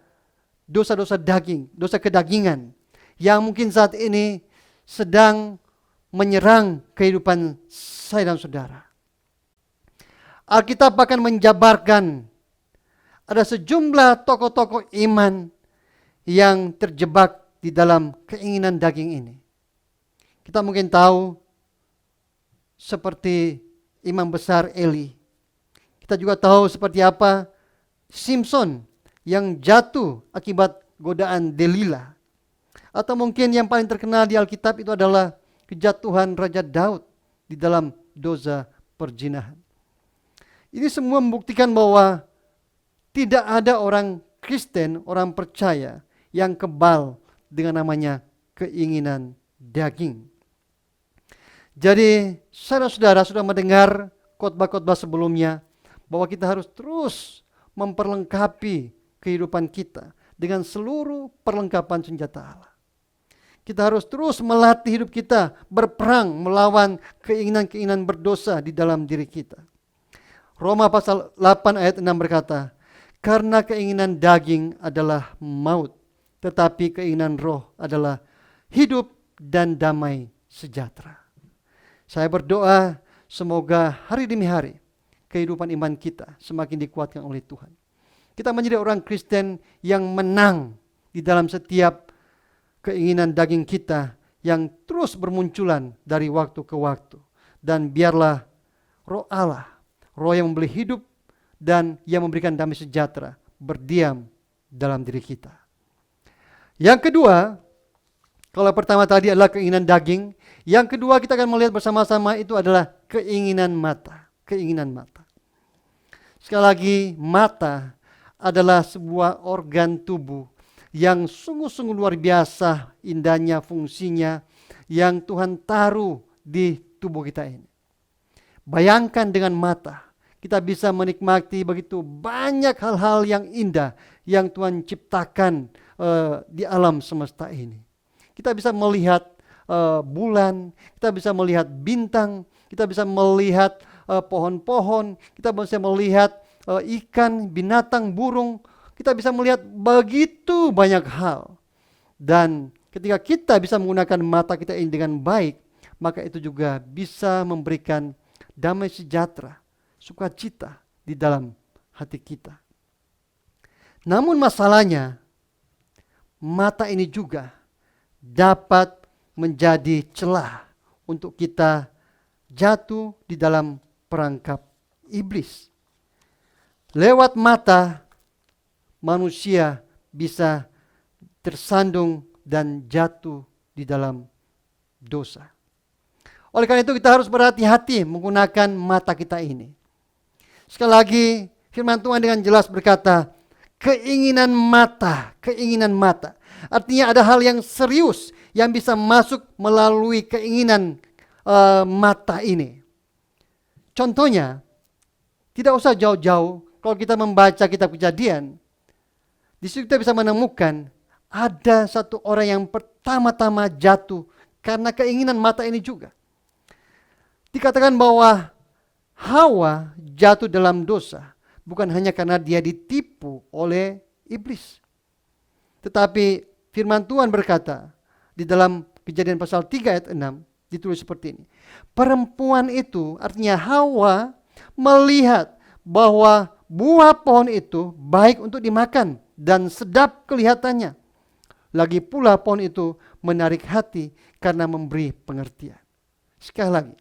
dosa-dosa daging, dosa kedagingan yang mungkin saat ini sedang menyerang kehidupan saya dan saudara. Alkitab bahkan menjabarkan ada sejumlah tokoh-tokoh iman yang terjebak di dalam keinginan daging ini. Kita mungkin tahu seperti Imam besar Eli. Kita juga tahu seperti apa Simpson yang jatuh akibat godaan Delila. Atau mungkin yang paling terkenal di Alkitab itu adalah kejatuhan Raja Daud di dalam dosa perzinahan. Ini semua membuktikan bahwa tidak ada orang Kristen, orang percaya yang kebal dengan namanya keinginan daging. Jadi saudara-saudara sudah mendengar khotbah-khotbah sebelumnya bahwa kita harus terus memperlengkapi kehidupan kita dengan seluruh perlengkapan senjata Allah. Kita harus terus melatih hidup kita berperang melawan keinginan-keinginan berdosa di dalam diri kita. Roma pasal 8 ayat 6 berkata, karena keinginan daging adalah maut, tetapi keinginan roh adalah hidup dan damai sejahtera. Saya berdoa semoga hari demi hari kehidupan iman kita semakin dikuatkan oleh Tuhan. Kita menjadi orang Kristen yang menang di dalam setiap keinginan daging kita yang terus bermunculan dari waktu ke waktu. Dan biarlah roh Allah, roh yang memberi hidup dan yang memberikan damai sejahtera, berdiam dalam diri kita. Yang kedua, kalau pertama tadi adalah keinginan daging, yang kedua kita akan melihat bersama-sama itu adalah keinginan mata. Keinginan mata. Sekali lagi, mata adalah sebuah organ tubuh yang sungguh-sungguh luar biasa indahnya fungsinya yang Tuhan taruh di tubuh kita ini. Bayangkan dengan mata, kita bisa menikmati begitu banyak hal-hal yang indah yang Tuhan ciptakan di alam semesta ini. Kita bisa melihat bulan, kita bisa melihat bintang, kita bisa melihat pohon-pohon, kita bisa melihat ikan, binatang, burung. Kita bisa melihat begitu banyak hal. Dan ketika kita bisa menggunakan mata kita ini dengan baik, maka itu juga bisa memberikan damai sejahtera, sukacita di dalam hati kita. Namun masalahnya, mata ini juga dapat menjadi celah untuk kita jatuh di dalam perangkap iblis. Lewat mata, manusia bisa tersandung dan jatuh di dalam dosa. Oleh karena itu kita harus berhati-hati menggunakan mata kita ini. Sekali lagi, Firman Tuhan dengan jelas berkata, keinginan mata, keinginan mata. Artinya ada hal yang serius yang bisa masuk melalui keinginan mata ini. Contohnya, tidak usah jauh-jauh kalau kita membaca kitab Kejadian, di situ kita bisa menemukan ada satu orang yang pertama-tama jatuh karena keinginan mata ini juga. Dikatakan bahwa Hawa jatuh dalam dosa bukan hanya karena dia ditipu oleh iblis. Tetapi firman Tuhan berkata di dalam Kejadian pasal 3 ayat 6 ditulis seperti ini. Perempuan itu, artinya Hawa, melihat bahwa buah pohon itu baik untuk dimakan dan sedap kelihatannya. Lagi pula pohon itu menarik hati karena memberi pengertian. Sekali lagi,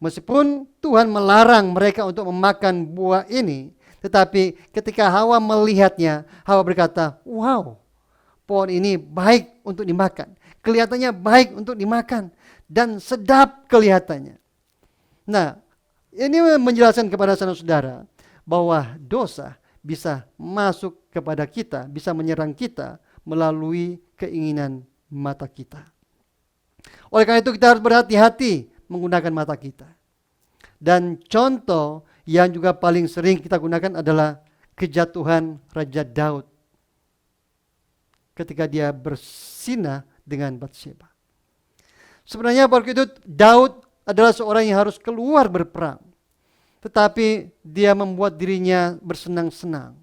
meskipun Tuhan melarang mereka untuk memakan buah ini, tetapi ketika Hawa melihatnya, Hawa berkata, wow, pohon ini baik untuk dimakan. Kelihatannya baik untuk dimakan dan sedap kelihatannya. Nah, ini menjelaskan kepada saudara-saudara bahwa dosa bisa masuk kepada kita, bisa menyerang kita melalui keinginan mata kita. Oleh karena itu kita harus berhati-hati menggunakan mata kita. Dan contoh yang juga paling sering kita gunakan adalah kejatuhan Raja Daud ketika dia bersinah dengan Batsheba. Sebenarnya waktu itu Daud adalah seorang yang harus keluar berperang. Tetapi dia membuat dirinya bersenang-senang.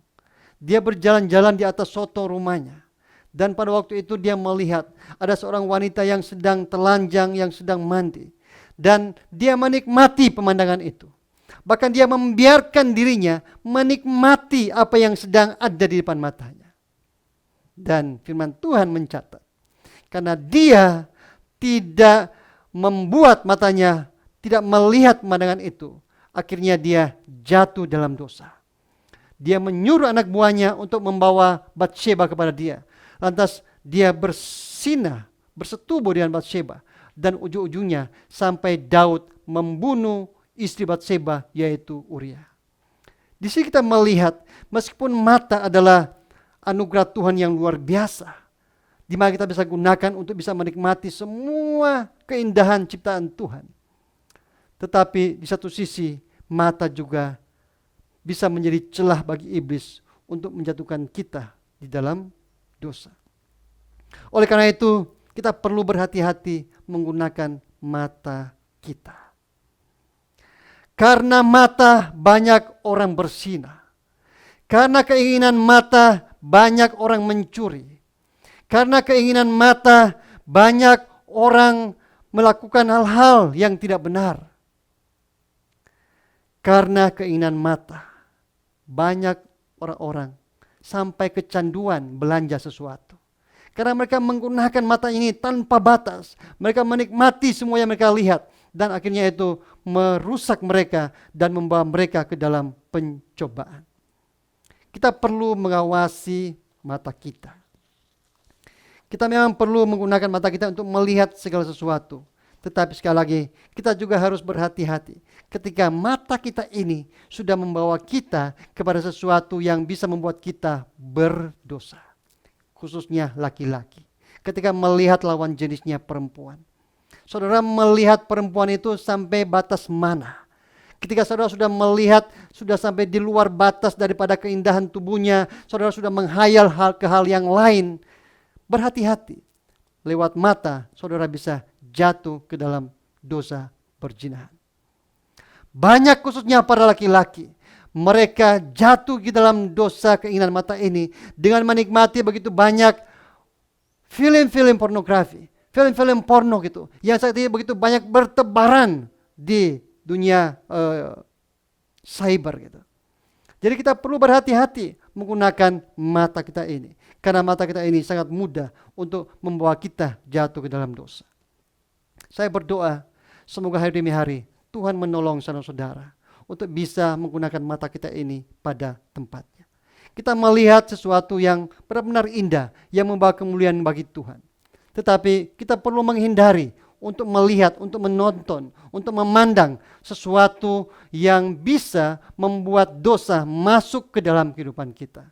Dia berjalan-jalan di atas soto rumahnya. Dan pada waktu itu dia melihat ada seorang wanita yang sedang telanjang, yang sedang mandi. Dan dia menikmati pemandangan itu. Bahkan dia membiarkan dirinya menikmati apa yang sedang ada di depan matanya. Dan firman Tuhan mencatat, karena dia tidak membuat matanya tidak melihat pemandangan itu, akhirnya dia jatuh dalam dosa. Dia menyuruh anak buahnya untuk membawa Batsheba kepada dia. Lantas dia bersinah, bersetubuh dengan Batsheba. Dan ujung-ujungnya sampai Daud membunuh istri Batsheba, yaitu Uria. Di sini kita melihat meskipun mata adalah anugerah Tuhan yang luar biasa, di mana kita bisa gunakan untuk bisa menikmati semua keindahan ciptaan Tuhan. Tetapi di satu sisi mata juga bisa menjadi celah bagi iblis untuk menjatuhkan kita di dalam dosa. Oleh karena itu kita perlu berhati-hati menggunakan mata kita. Karena mata banyak orang bersinah. Karena keinginan mata banyak orang mencuri. Karena keinginan mata banyak orang melakukan hal-hal yang tidak benar. Karena keinginan mata banyak orang-orang sampai kecanduan belanja sesuatu. Karena mereka menggunakan mata ini tanpa batas. Mereka menikmati semua yang mereka lihat. Dan akhirnya itu merusak mereka dan membawa mereka ke dalam pencobaan. Kita perlu mengawasi mata kita. Kita memang perlu menggunakan mata kita untuk melihat segala sesuatu. Tetapi sekali lagi, kita juga harus berhati-hati. Ketika mata kita ini sudah membawa kita kepada sesuatu yang bisa membuat kita berdosa. Khususnya laki-laki. Ketika melihat lawan jenisnya perempuan. Saudara melihat perempuan itu sampai batas mana? Ketika saudara sudah melihat, sudah sampai di luar batas daripada keindahan tubuhnya, saudara sudah menghayal ke hal yang lain. Berhati-hati. Lewat mata, saudara bisa jatuh ke dalam dosa perzinahan. Banyak khususnya para laki-laki. Mereka jatuh di dalam dosa keinginan mata ini dengan menikmati begitu banyak film-film pornografi, film-film porno gitu, yang saat ini begitu banyak bertebaran di dunia cyber gitu. Jadi kita perlu berhati-hati menggunakan mata kita ini, karena mata kita ini sangat mudah untuk membawa kita jatuh ke dalam dosa. Saya berdoa semoga hari demi hari Tuhan menolong saudara-saudara untuk bisa menggunakan mata kita ini pada tempatnya. Kita melihat sesuatu yang benar-benar indah, yang membawa kemuliaan bagi Tuhan. Tetapi kita perlu menghindari untuk melihat, untuk menonton, untuk memandang sesuatu yang bisa membuat dosa masuk ke dalam kehidupan kita.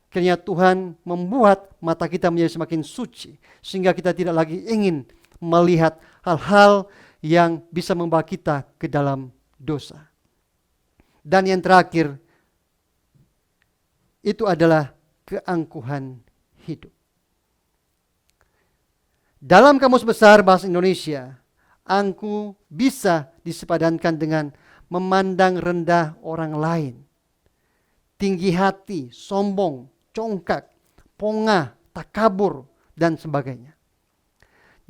Kiranya Tuhan membuat mata kita menjadi semakin suci, sehingga kita tidak lagi ingin melihat hal-hal yang bisa membawa kita ke dalam dosa. Dan yang terakhir, itu adalah keangkuhan hidup. Dalam Kamus Besar Bahasa Indonesia, angku bisa disepadankan dengan memandang rendah orang lain, tinggi hati, sombong, congkak, pongah, takabur, dan sebagainya.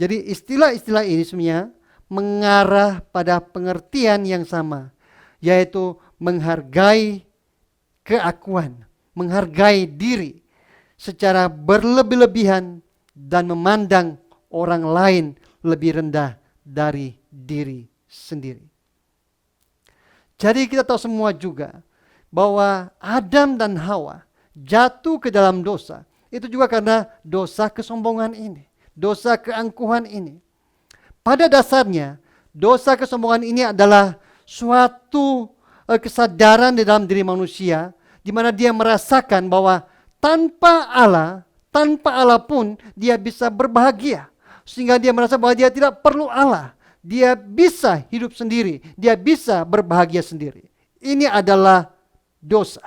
Jadi istilah-istilah ini sebenarnya mengarah pada pengertian yang sama, yaitu menghargai keakuan, menghargai diri secara berlebih-lebihan dan memandang orang lain lebih rendah dari diri sendiri. Jadi kita tahu semua juga bahwa Adam dan Hawa jatuh ke dalam dosa. Itu juga karena dosa kesombongan ini, dosa keangkuhan ini. Pada dasarnya, dosa kesombongan ini adalah suatu kesadaran di dalam diri manusia, di mana dia merasakan bahwa tanpa Allah pun dia bisa berbahagia. Sehingga dia merasa bahwa dia tidak perlu Allah. Dia bisa hidup sendiri, dia bisa berbahagia sendiri. Ini adalah dosa.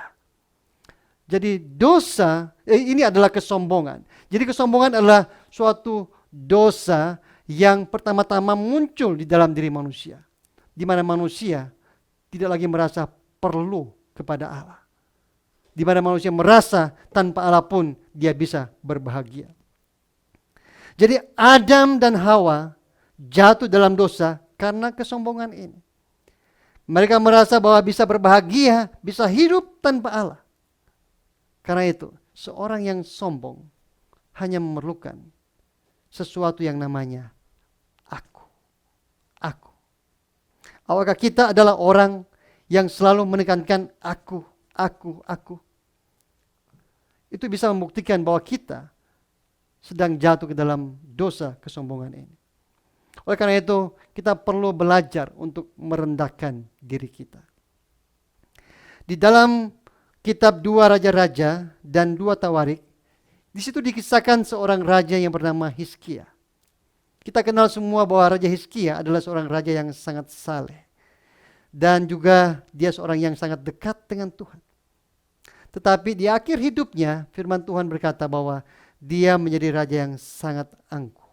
Jadi dosa, ini adalah kesombongan. Jadi kesombongan adalah suatu dosa yang pertama-tama muncul di dalam diri manusia, di mana manusia tidak lagi merasa perlu kepada Allah, di mana manusia merasa tanpa Allah pun dia bisa berbahagia. Jadi Adam dan Hawa jatuh dalam dosa karena kesombongan ini. Mereka merasa bahwa bisa berbahagia, bisa hidup tanpa Allah. Karena itu, seorang yang sombong hanya memerlukan sesuatu yang namanya aku. Aku. Apakah kita adalah orang yang selalu menekankan aku? Itu bisa membuktikan bahwa kita sedang jatuh ke dalam dosa kesombongan ini. Oleh karena itu, kita perlu belajar untuk merendahkan diri kita. Di dalam kitab 2 Raja-Raja dan 2 Tawarik, di situ dikisahkan seorang raja yang bernama Hizkia. Kita kenal semua bahwa Raja Hizkia adalah seorang raja yang sangat saleh. Dan juga dia seorang yang sangat dekat dengan Tuhan. Tetapi di akhir hidupnya, firman Tuhan berkata bahwa dia menjadi raja yang sangat angkuh.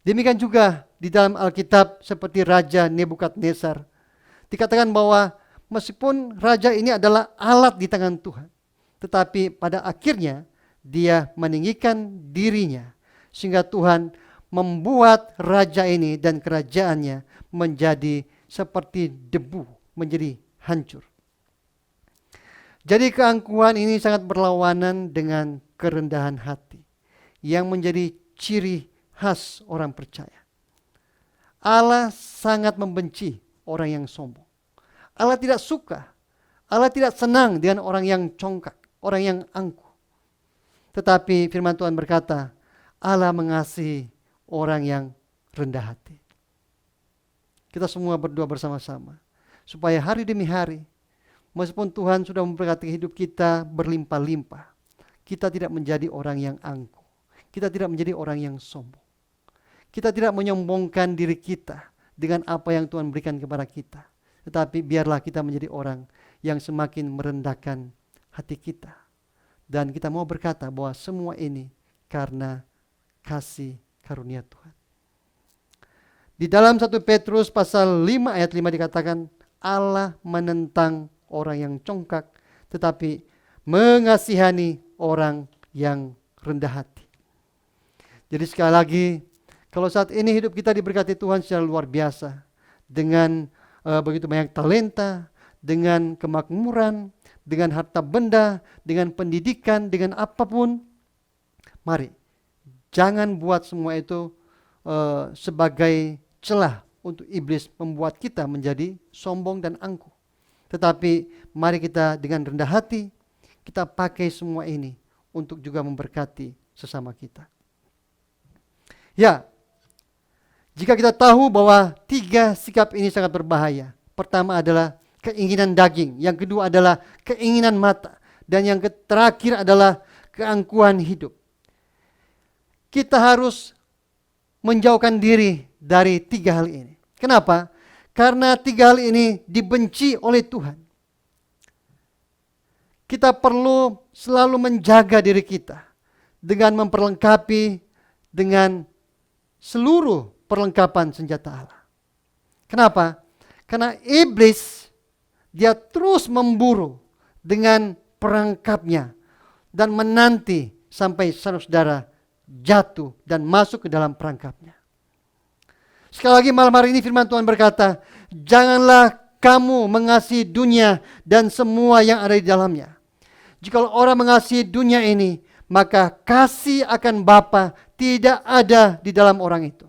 Demikian juga di dalam Alkitab seperti Raja Nebukadnezar. Dikatakan bahwa meskipun raja ini adalah alat di tangan Tuhan, tetapi pada akhirnya dia meninggikan dirinya. Sehingga Tuhan membuat raja ini dan kerajaannya menjadi seperti debu, menjadi hancur. Jadi keangkuhan ini sangat berlawanan dengan kerendahan hati yang menjadi ciri khas orang percaya. Allah sangat membenci orang yang sombong. Allah tidak suka, Allah tidak senang dengan orang yang congkak, orang yang angkuh. Tetapi firman Tuhan berkata, Allah mengasihi orang yang rendah hati. Kita semua berdoa bersama-sama supaya hari demi hari, meskipun Tuhan sudah memberkati hidup kita berlimpah-limpah, kita tidak menjadi orang yang angkuh. Kita tidak menjadi orang yang sombong. Kita tidak menyombongkan diri kita dengan apa yang Tuhan berikan kepada kita. Tetapi biarlah kita menjadi orang yang semakin merendahkan hati kita. Dan kita mau berkata bahwa semua ini karena kasih karunia Tuhan. Di dalam 1 Petrus pasal 5 ayat 5 dikatakan, Allah menentang orang yang congkak, tetapi mengasihani orang yang rendah hati. Jadi sekali lagi, kalau saat ini hidup kita diberkati Tuhan secara luar biasa, dengan begitu banyak talenta, dengan kemakmuran, dengan harta benda, dengan pendidikan, dengan apapun, mari jangan buat semua itu sebagai celah untuk iblis membuat kita menjadi sombong dan angkuh. Tetapi mari kita dengan rendah hati, kita pakai semua ini untuk juga memberkati sesama kita. Ya, Jika kita tahu bahwa 3 sikap ini sangat berbahaya. Pertama adalah keinginan daging, yang kedua adalah keinginan mata, dan yang terakhir adalah keangkuhan hidup. Kita harus menjauhkan diri dari 3 hal ini. Kenapa? Karena 3 hal ini dibenci oleh Tuhan. Kita perlu selalu menjaga diri kita dengan memperlengkapi dengan seluruh perlengkapan senjata Allah. Kenapa? Karena iblis dia terus memburu dengan perangkapnya dan menanti sampai saudara jatuh dan masuk ke dalam perangkapnya. Sekali lagi malam hari ini firman Tuhan berkata, janganlah kamu mengasihi dunia dan semua yang ada di dalamnya. Jika orang mengasihi dunia ini, maka kasih akan Bapa tidak ada di dalam orang itu.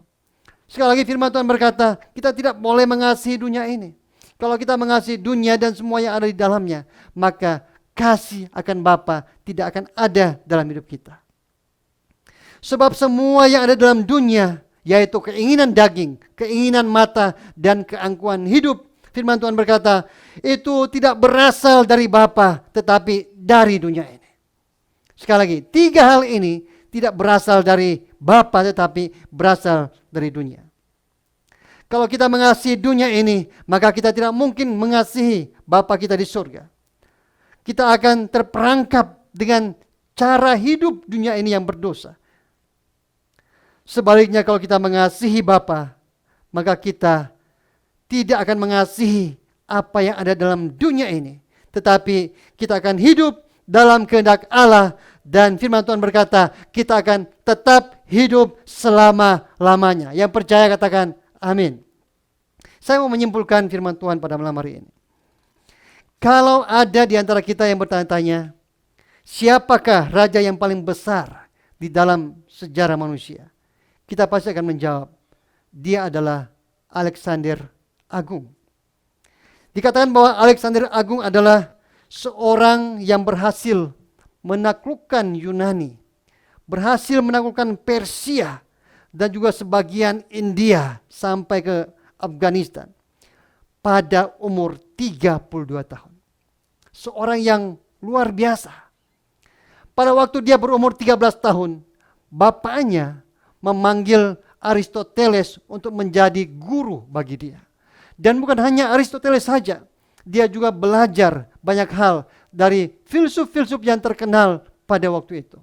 Sekali lagi firman Tuhan berkata, kita tidak boleh mengasihi dunia ini. Kalau kita mengasihi dunia dan semua yang ada di dalamnya, maka kasih akan Bapa tidak akan ada dalam hidup kita. Sebab semua yang ada dalam dunia, yaitu keinginan daging, keinginan mata, dan keangkuhan hidup, firman Tuhan berkata, itu tidak berasal dari Bapa, tetapi dari dunia ini. Sekali lagi, 3 hal ini tidak berasal dari Bapa, tetapi berasal dari dunia. Kalau kita mengasihi dunia ini, maka kita tidak mungkin mengasihi Bapa kita di surga. Kita akan terperangkap dengan cara hidup dunia ini yang berdosa. Sebaliknya kalau kita mengasihi Bapa, maka kita tidak akan mengasihi apa yang ada dalam dunia ini. Tetapi kita akan hidup dalam kehendak Allah. Dan firman Tuhan berkata, kita akan tetap hidup selama-lamanya. Yang percaya katakan amin. Saya mau menyimpulkan firman Tuhan pada malam hari ini. Kalau ada di antara kita yang bertanya-tanya, siapakah raja yang paling besar di dalam sejarah manusia? Kita pasti akan menjawab, dia adalah Alexander Agung. Dikatakan bahwa Alexander Agung adalah seorang yang berhasil menaklukkan Yunani, berhasil menaklukkan Persia, dan juga sebagian India sampai ke Afghanistan pada umur 32 tahun. Seorang yang luar biasa. Pada waktu dia berumur 13 tahun, bapaknya memanggil Aristoteles untuk menjadi guru bagi dia. Dan bukan hanya Aristoteles saja, dia juga belajar banyak hal dari filsuf-filsuf yang terkenal pada waktu itu.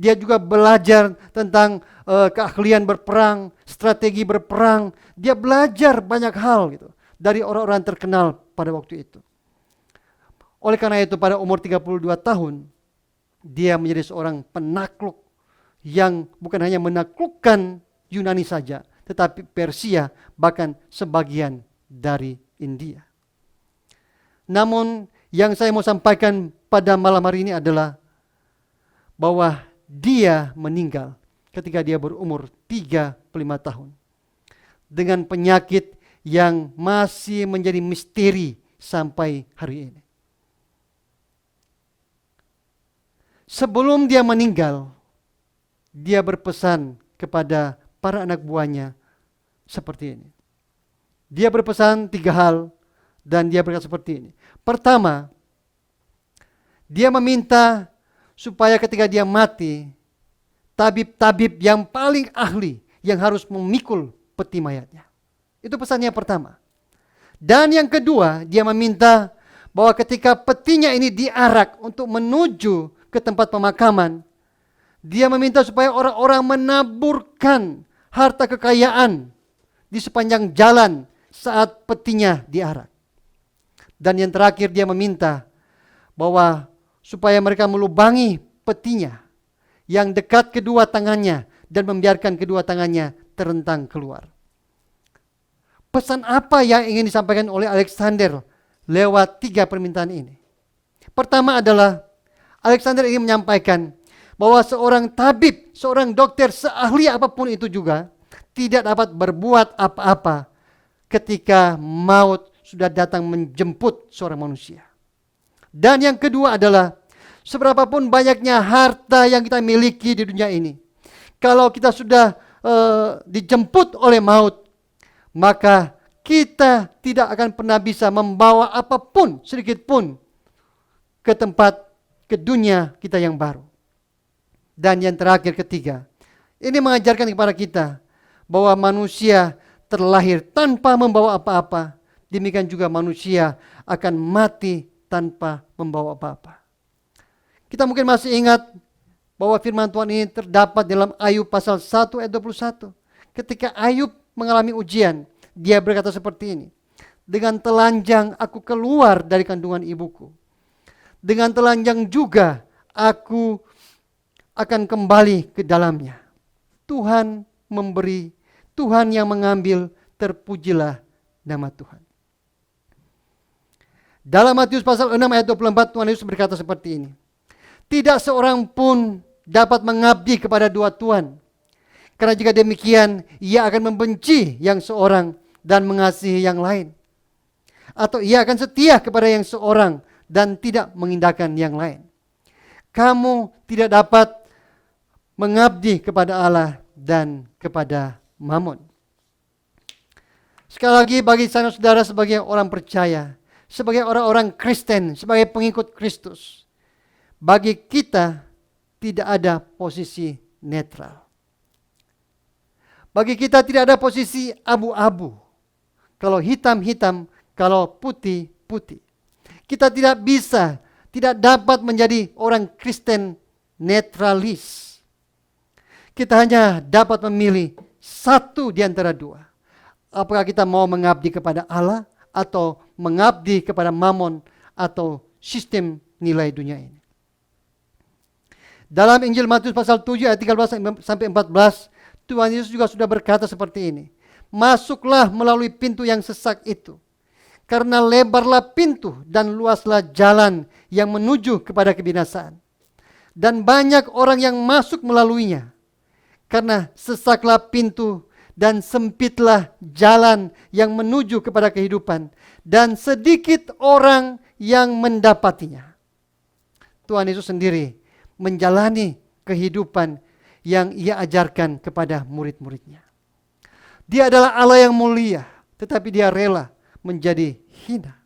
Dia juga belajar tentang keahlian berperang, strategi berperang. Dia belajar banyak hal gitu dari orang-orang terkenal pada waktu itu. Oleh karena itu pada umur 32 tahun, dia menjadi seorang penakluk yang bukan hanya menaklukkan Yunani saja, tetapi Persia, bahkan sebagian dari India. Namun yang saya mau sampaikan pada malam hari ini adalah bahwa dia meninggal ketika dia berumur 35 tahun. Dengan penyakit yang masih menjadi misteri sampai hari ini. Sebelum dia meninggal, dia berpesan kepada para anak buahnya seperti ini. Dia berpesan 3 hal dan dia berkata seperti ini. Pertama, dia meminta supaya ketika dia mati, tabib-tabib yang paling ahli yang harus memikul peti mayatnya. Itu pesannya pertama. Dan yang kedua, dia meminta bahwa ketika petinya ini diarak untuk menuju ke tempat pemakaman, dia meminta supaya orang-orang menaburkan harta kekayaan di sepanjang jalan saat petinya diarak. Dan yang terakhir dia meminta bahwa supaya mereka melubangi petinya yang dekat kedua tangannya dan membiarkan kedua tangannya terentang keluar. Pesan apa yang ingin disampaikan oleh Alexander lewat 3 permintaan ini? Pertama adalah Alexander ingin menyampaikan bahwa seorang tabib, seorang dokter, seahli apapun itu juga tidak dapat berbuat apa-apa ketika maut sudah datang menjemput seorang manusia. Dan yang kedua adalah seberapapun banyaknya harta yang kita miliki di dunia ini, kalau kita sudah dijemput oleh maut, maka kita tidak akan pernah bisa membawa apapun sedikit pun ke dunia kita yang baru. Dan yang terakhir, ketiga, ini mengajarkan kepada kita bahwa manusia terlahir tanpa membawa apa-apa. Demikian juga manusia akan mati tanpa membawa apa-apa. Kita mungkin masih ingat bahwa firman Tuhan ini terdapat dalam Ayub pasal 1 ayat 21. Ketika Ayub mengalami ujian, dia berkata seperti ini. Dengan telanjang aku keluar dari kandungan ibuku. Dengan telanjang juga aku akan kembali ke dalamnya. Tuhan memberi, Tuhan yang mengambil, terpujilah nama Tuhan. Dalam Matius pasal 6 ayat 24 Tuhan Yesus berkata seperti ini. Tidak seorang pun dapat mengabdi kepada dua tuan. Karena jika demikian, ia akan membenci yang seorang dan mengasihi yang lain. Atau ia akan setia kepada yang seorang dan tidak mengindahkan yang lain. Kamu tidak dapat mengabdi kepada Allah dan kepada Mammon. Sekali lagi bagi saudara sebagai orang percaya, sebagai orang-orang Kristen, sebagai pengikut Kristus, bagi kita tidak ada posisi netral. Bagi kita tidak ada posisi abu-abu. Kalau hitam-hitam, kalau putih-putih. Kita tidak bisa, tidak dapat menjadi orang Kristen netralis. Kita hanya dapat memilih satu di antara dua. Apakah kita mau mengabdi kepada Allah atau mengabdi kepada Mammon atau sistem nilai dunia ini. Dalam Injil Matius pasal 7 ayat 13 sampai 14, Tuhan Yesus juga sudah berkata seperti ini. Masuklah melalui pintu yang sesak itu. Karena lebarlah pintu dan luaslah jalan yang menuju kepada kebinasaan. Dan banyak orang yang masuk melaluinya. Karena sesaklah pintu dan sempitlah jalan yang menuju kepada kehidupan. Dan sedikit orang yang mendapatinya. Tuhan Yesus sendiri menjalani kehidupan yang ia ajarkan kepada murid-muridnya. Dia adalah Allah yang mulia, tetapi dia rela menjadi hina.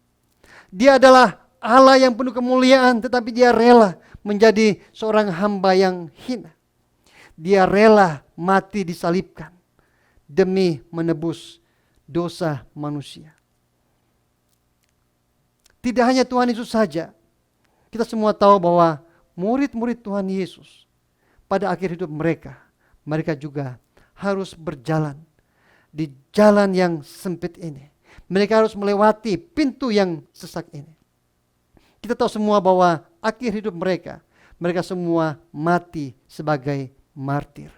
Dia adalah Allah yang penuh kemuliaan, tetapi dia rela menjadi seorang hamba yang hina. Dia rela mati disalibkan demi menebus dosa manusia. Tidak hanya Tuhan Yesus saja, kita semua tahu bahwa murid-murid Tuhan Yesus pada akhir hidup mereka juga harus berjalan di jalan yang sempit ini. Mereka harus melewati pintu yang sesak ini. Kita tahu semua bahwa akhir hidup mereka semua mati sebagai martir.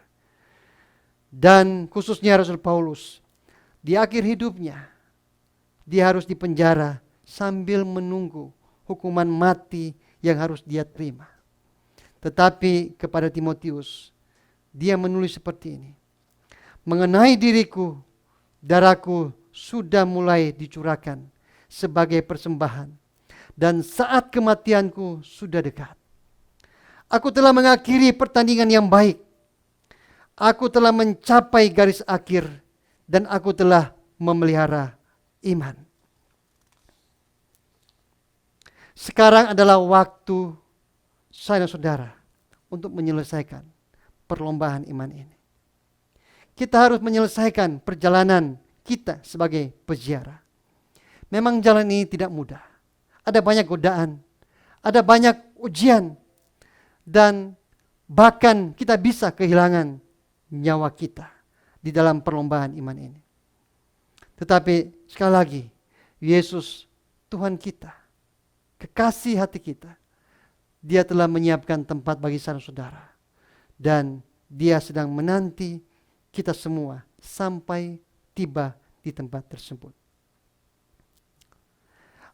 Dan khususnya Rasul Paulus, di akhir hidupnya, dia harus dipenjara sambil menunggu hukuman mati yang harus dia terima. Tetapi kepada Timotius, dia menulis seperti ini. Mengenai diriku, darahku sudah mulai dicurahkan sebagai persembahan. Dan saat kematianku sudah dekat. Aku telah mengakhiri pertandingan yang baik. Aku telah mencapai garis akhir. Dan aku telah memelihara iman. Sekarang adalah waktu saya dan saudara untuk menyelesaikan perlombaan iman ini. Kita harus menyelesaikan perjalanan kita sebagai peziarah. Memang jalan ini tidak mudah. Ada banyak godaan, ada banyak ujian, dan bahkan kita bisa kehilangan nyawa kita di dalam perlombaan iman ini. Tetapi sekali lagi, Yesus Tuhan kita, kekasih hati kita, dia telah menyiapkan tempat bagi saudara. Dan dia sedang menanti kita semua sampai tiba di tempat tersebut.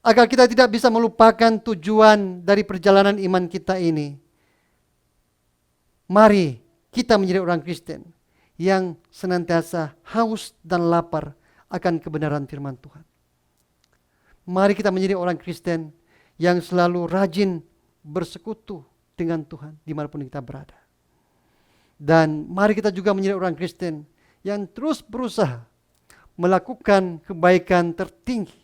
Agar kita tidak bisa melupakan tujuan dari perjalanan iman kita ini, mari kita menjadi orang Kristen yang senantiasa haus dan lapar akan kebenaran firman Tuhan. Mari kita menjadi orang Kristen yang selalu rajin bersekutu dengan Tuhan dimanapun kita berada. Dan mari kita juga menjadi orang Kristen yang terus berusaha melakukan kebaikan tertinggi,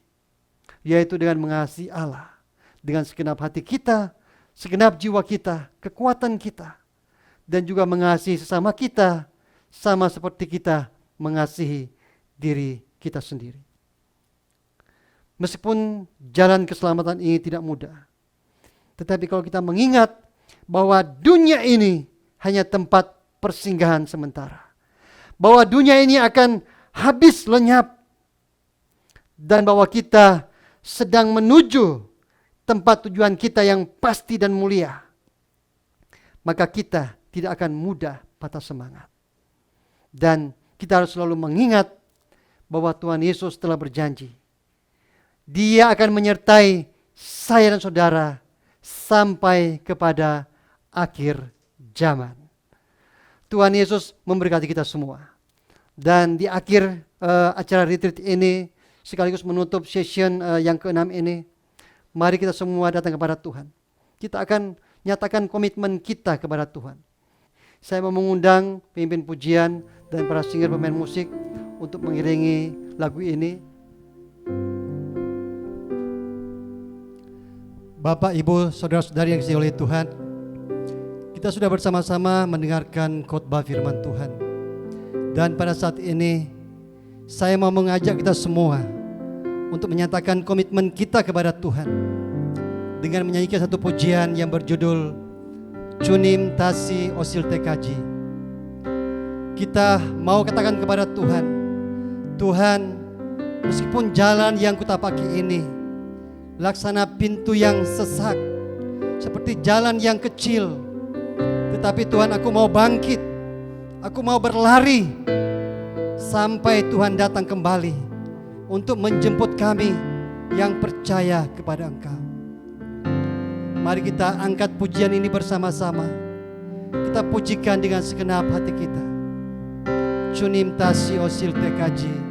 yaitu dengan mengasihi Allah dengan segenap hati kita, segenap jiwa kita, kekuatan kita, dan juga mengasihi sesama kita sama seperti kita mengasihi diri kita sendiri. Meskipun jalan keselamatan ini tidak mudah, tetapi kalau kita mengingat bahwa dunia ini hanya tempat persinggahan sementara, bahwa dunia ini akan habis lenyap, dan bahwa kita sedang menuju tempat tujuan kita yang pasti dan mulia, maka kita tidak akan mudah patah semangat. Dan kita harus selalu mengingat bahwa Tuhan Yesus telah berjanji, Dia akan menyertai saya dan saudara sampai kepada akhir zaman. Tuhan Yesus memberkati kita semua. Dan di akhir acara retreat ini, sekaligus menutup session yang ke-6 ini, mari kita semua datang kepada Tuhan. Kita akan nyatakan komitmen kita kepada Tuhan. Saya mau mengundang pemimpin pujian dan para singer pemain musik untuk mengiringi lagu ini. Bapak, Ibu, saudara-saudari yang dikasihi oleh Tuhan, kita sudah bersama-sama mendengarkan khotbah firman Tuhan. Dan pada saat ini, saya mau mengajak kita semua untuk menyatakan komitmen kita kepada Tuhan dengan menyanyikan satu pujian yang berjudul Chunim Tasi Osil Tekaji. Kita mau katakan kepada Tuhan, Tuhan, meskipun jalan yang kutapaki ini laksana pintu yang sesak, seperti jalan yang kecil, tetapi Tuhan, aku mau bangkit, aku mau berlari sampai Tuhan datang kembali untuk menjemput kami yang percaya kepada Engkau. Mari kita angkat pujian ini bersama-sama. Kita pujikan dengan segenap hati kita. Chunim Tasi Osil Tekaji.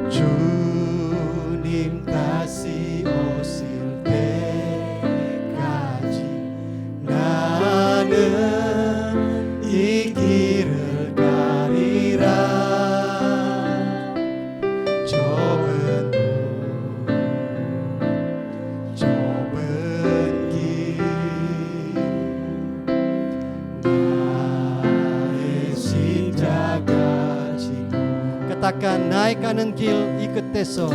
Chunim Tasi Osil Tekaji. Nanen ikirel karira. Katakan naik kanan kil ikut teso.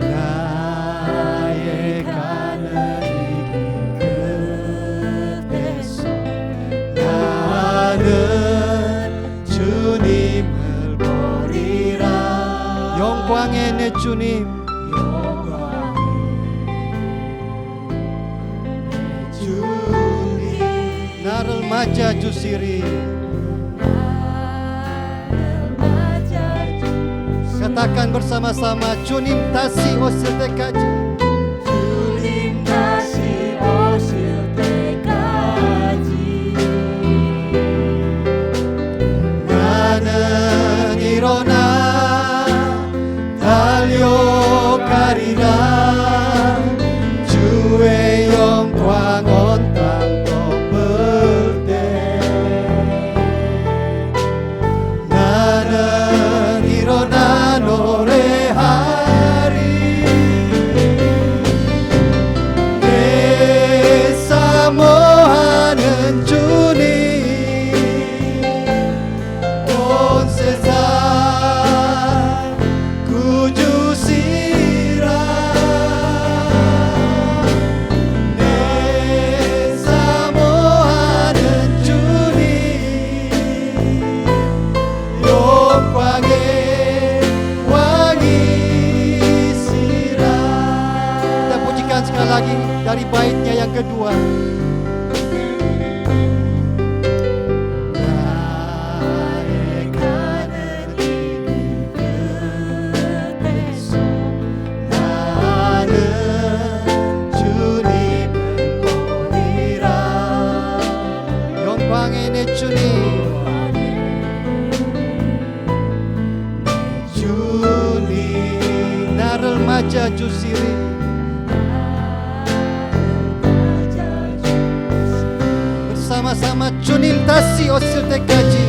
Naik kanan ikut teso. Nanen Chunim melborira. Yong kwangene Chunim. Yong kwangene Chunim. Narel maja jusiri. Katakan bersama-sama, Chunim Tasi Osil Tekaji. Chunim Tasi Osil Tekaji. Nanen irona talyo karina. Jue yong kwang ontang tobelte. Nanen irona nore hari desa mohanen Chuni on sesar kuju sira desa mohanen Chuni yo page sekali lagi dari baitnya yang kedua. Narel maja jusiri. Sama-sama Chunim Tasi Osil Tekaji.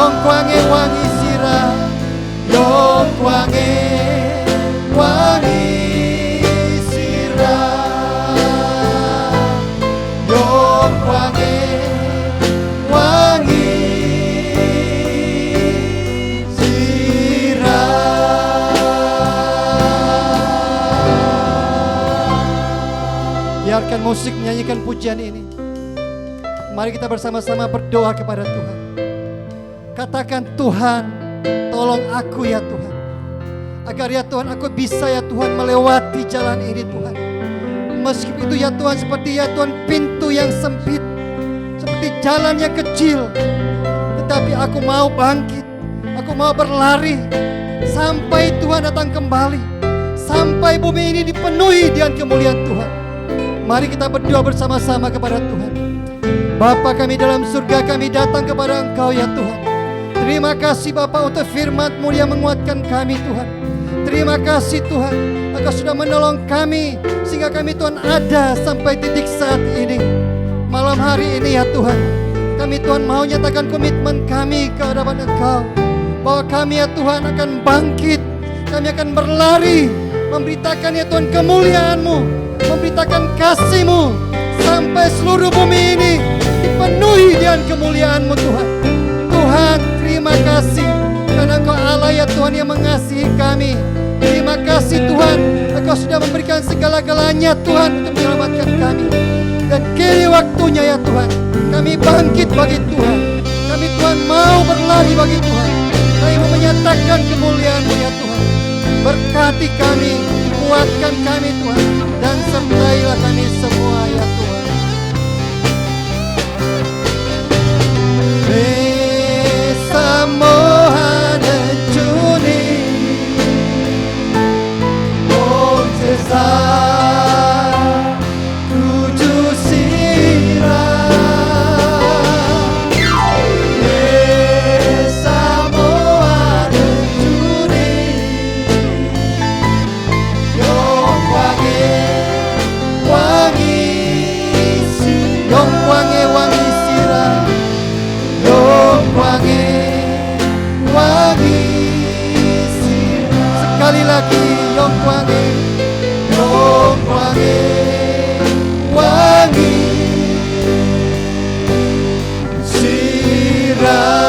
Yongkwange wangi sirah, Yongkwange wangi sirah, Yongkwange wangi sirah. Biarkan musik menyanyikan pujian ini. Mari kita bersama-sama berdoa kepada Tuhan. Katakan, Tuhan, tolong aku ya Tuhan, agar ya Tuhan aku bisa ya Tuhan melewati jalan ini Tuhan. Meskipun itu ya Tuhan seperti ya Tuhan pintu yang sempit, seperti jalan yang kecil, tetapi aku mau bangkit, aku mau berlari sampai Tuhan datang kembali, sampai bumi ini dipenuhi dengan kemuliaan Tuhan. Mari kita berdoa bersama-sama kepada Tuhan. Bapa kami dalam surga, kami datang kepada Engkau ya Tuhan. Terima kasih Bapa untuk firman-Mu yang menguatkan kami Tuhan. Terima kasih Tuhan, Engkau sudah menolong kami sehingga kami Tuhan ada sampai titik saat ini. Malam hari ini ya Tuhan, kami Tuhan mau nyatakan komitmen kami ke hadapan Engkau, bahwa kami ya Tuhan akan bangkit, kami akan berlari, memberitakan ya Tuhan kemuliaan-Mu, memberitakan kasih-Mu, sampai seluruh bumi ini dipenuhi dengan kemuliaan-Mu Tuhan. Tuhan, terima kasih karena Engkau Allah ya Tuhan yang mengasihi kami. Terima kasih Tuhan, Engkau sudah memberikan segala-galanya Tuhan untuk menyelamatkan kami. Dan kini waktunya ya Tuhan, kami bangkit bagi Tuhan. Kami Tuhan mau berlari bagi Tuhan. Kami mau menyatakan kemuliaan-Mu ya Tuhan. Berkati kami, kuatkan kami Tuhan, dan sertailah kami semua ya Tuhan. Besamohana Juni Om Cesar Tuju Sirah Besamohana Juni Yongkwange wangi Yongkwange wangi sirah Yongkwange wangi sirah. Sekali lagi Yongkwange, Yongkwange wangi sirah.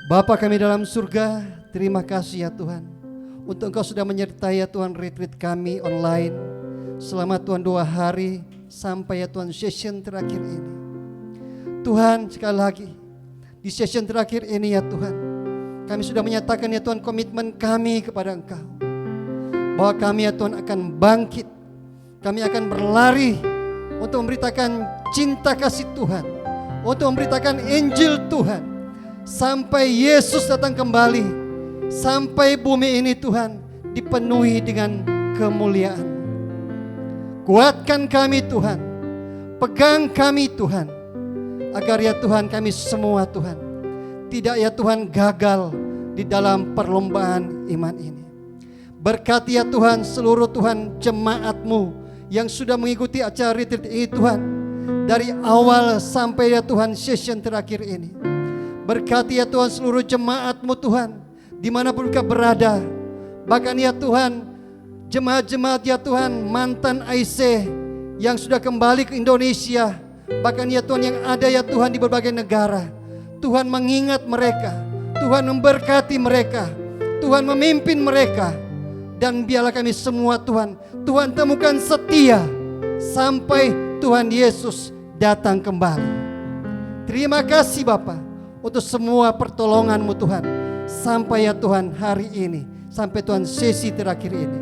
Bapa kami dalam surga, terima kasih ya Tuhan, untuk Engkau sudah menyertai ya Tuhan retreat kami online selama Tuhan 2 hari sampai ya Tuhan session terakhir ini. Tuhan, sekali lagi di session terakhir ini ya Tuhan, kami sudah menyatakan ya Tuhan komitmen kami kepada Engkau, bahwa kami ya Tuhan akan bangkit, kami akan berlari untuk memberitakan cinta kasih Tuhan, untuk memberitakan Injil Tuhan, sampai Yesus datang kembali, sampai bumi ini Tuhan dipenuhi dengan kemuliaan. Kuatkan kami Tuhan, pegang kami Tuhan, agar ya Tuhan kami semua Tuhan tidak ya Tuhan gagal di dalam perlombaan iman ini. Berkati ya Tuhan seluruh Tuhan jemaat-Mu yang sudah mengikuti acara retreat ini Tuhan, dari awal sampai ya Tuhan session terakhir ini. Berkati ya Tuhan seluruh jemaat-Mu Tuhan, dimanapun Kau berada. Bahkan ya Tuhan, jemaat-jemaat ya Tuhan mantan AIC yang sudah kembali ke Indonesia, bahkan ya Tuhan yang ada ya Tuhan di berbagai negara. Tuhan mengingat mereka, Tuhan memberkati mereka, Tuhan memimpin mereka. Dan biarlah kami semua Tuhan, Tuhan temukan setia sampai Tuhan Yesus datang kembali. Terima kasih Bapa untuk semua pertolongan-Mu Tuhan, sampai ya Tuhan hari ini, sampai Tuhan sesi terakhir ini.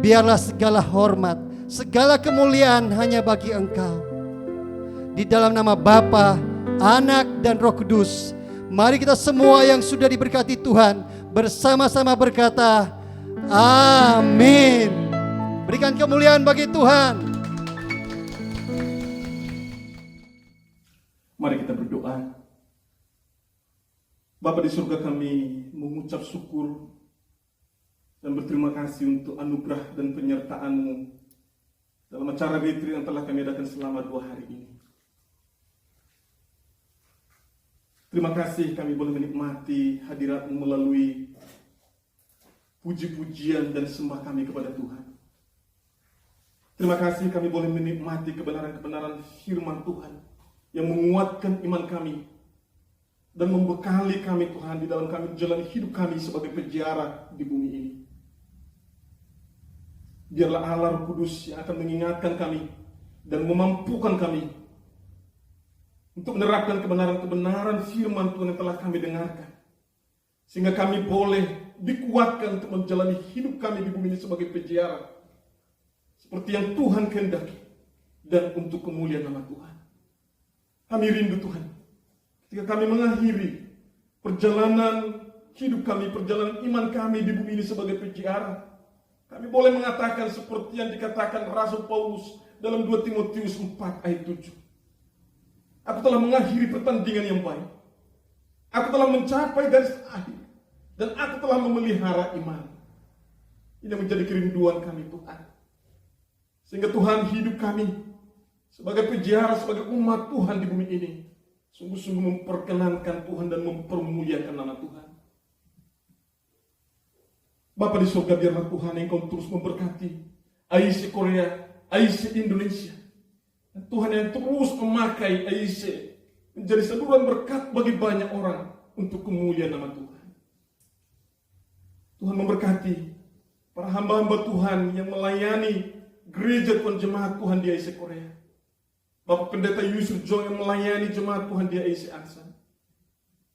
Biarlah segala hormat, segala kemuliaan hanya bagi Engkau. Di dalam nama Bapa, Anak dan Roh Kudus, mari kita semua yang sudah diberkati Tuhan bersama-sama berkata, amin. Berikan kemuliaan bagi Tuhan. Mari kita berdoa. Bapa di surga, kami mengucap syukur dan berterima kasih untuk anugerah dan penyertaan-Mu dalam acara retreat yang telah kami adakan selama 2 hari ini. Terima kasih kami boleh menikmati hadirat-Mu melalui puji-pujian dan sembah kami kepada Tuhan. Terima kasih kami boleh menikmati kebenaran-kebenaran firman Tuhan yang menguatkan iman kami dan membekali kami Tuhan di dalam kami jalan hidup kami sebagai peziarah di bumi ini. Biarlah Allah Roh Kudus yang akan mengingatkan kami dan memampukan kami untuk menerapkan kebenaran-kebenaran firman Tuhan yang telah kami dengarkan. Sehingga kami boleh dikuatkan untuk menjalani hidup kami di bumi ini sebagai peziarah. Seperti yang Tuhan kehendaki. Dan untuk kemuliaan nama Tuhan. Kami rindu Tuhan. Ketika kami mengakhiri perjalanan hidup kami, perjalanan iman kami di bumi ini sebagai peziarah. Kami boleh mengatakan seperti yang dikatakan Rasul Paulus dalam 2 Timotius 4 ayat 7. Aku telah mengakhiri pertandingan yang baik. Aku telah mencapai garis akhir. Dan aku telah memelihara iman. Ini menjadi kerinduan kami Tuhan. Sehingga Tuhan hidup kami sebagai peziarah, sebagai umat Tuhan di bumi ini sungguh-sungguh memperkenankan Tuhan dan mempermuliakan nama Tuhan. Bapa di surga, biarlah Tuhan Engkau terus memberkati AIC Korea, AIC Indonesia. Dan Tuhan yang terus memakai AIC menjadi saluran berkat bagi banyak orang untuk kemuliaan nama Tuhan. Tuhan memberkati para hamba-hamba Tuhan yang melayani gereja Tuhan jemaat Tuhan di AIC Korea. Bapak Pendeta Yusuf Jo yang melayani jemaat Tuhan di AIC Ansan.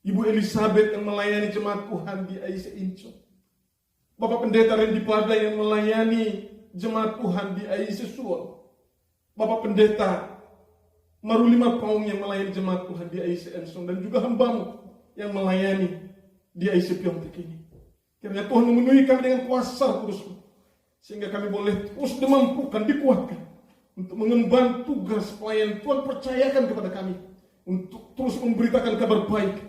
Ibu Elizabeth yang melayani jemaat Tuhan di AIC Inco. Bapak Pendeta Randy Pada yang melayani jemaat Tuhan di AIC Suwon. Bapak Pendeta Marulima Paung yang melayani jemaat Tuhan di AIC Ensong. Dan juga hambamu yang melayani di AIC Piontek ini. Kiranya Tuhan memenuhi kami dengan kuasa kudus-Mu, sehingga kami boleh terus dimampukan, dikuatkan untuk mengemban tugas pelayan Tuhan percayakan kepada kami, untuk terus memberitakan kabar baik,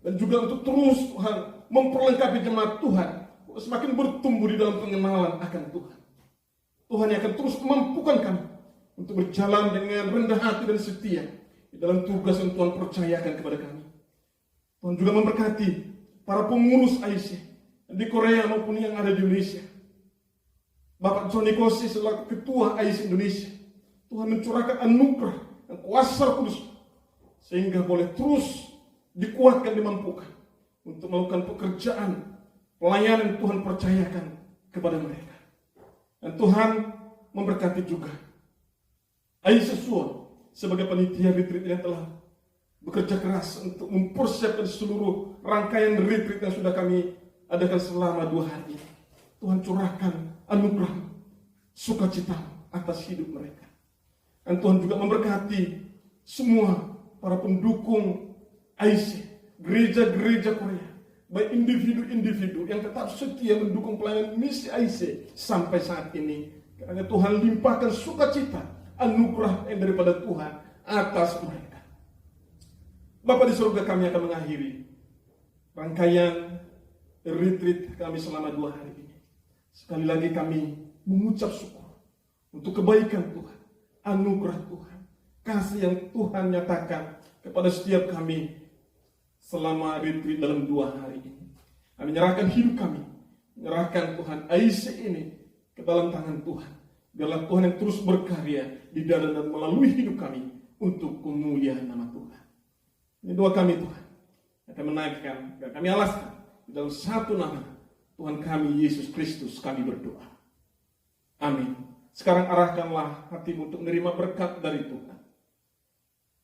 dan juga untuk terus Tuhan memperlengkapi jemaat Tuhan semakin bertumbuh di dalam pengenalan akan Tuhan. Tuhan yang akan terus memampukan kami untuk berjalan dengan rendah hati dan setia di dalam tugas yang Tuhan percayakan kepada kami. Tuhan juga memberkati para pengurus AIC di Korea maupun yang ada di Indonesia. Bapak Johnny Kosi selaku Ketua AIC Indonesia, Tuhan mencurahkan anugerah dan kuasa kudus sehingga boleh terus dikuatkan, dimampukan untuk melakukan pekerjaan pelayanan yang Tuhan percayakan kepada mereka. Dan Tuhan memberkati juga AIC Suwon sebagai panitia retreat yang telah bekerja keras untuk mempersiapkan seluruh rangkaian retreat yang sudah kami adakan selama 2 hari ini. Tuhan curahkan anugerah sukacita atas hidup mereka. Dan Tuhan juga memberkati semua para pendukung AIC, gereja-gereja Korea, baik individu-individu yang tetap setia mendukung pelayanan misi AIC sampai saat ini. Karena Tuhan limpahkan sukacita, anugerah yang daripada Tuhan atas mereka. Bapa di surga, kami akan mengakhiri rangkaian retreat kami selama 2 hari ini. Sekali lagi kami mengucap syukur untuk kebaikan Tuhan, anugerah Tuhan, kasih yang Tuhan nyatakan kepada setiap kami selama retreat dalam 2 hari ini. Kami menyerahkan hidup kami, menyerahkan Tuhan AIC ini ke dalam tangan Tuhan. Biarlah Tuhan yang terus berkarya di dalam dan melalui hidup kami untuk kemuliaan nama Tuhan. Ini doa kami Tuhan. Akan menaikkan dan kami alaskan dalam satu nama Tuhan kami Yesus Kristus kami berdoa. Amin. Sekarang arahkanlah hatimu untuk menerima berkat dari Tuhan.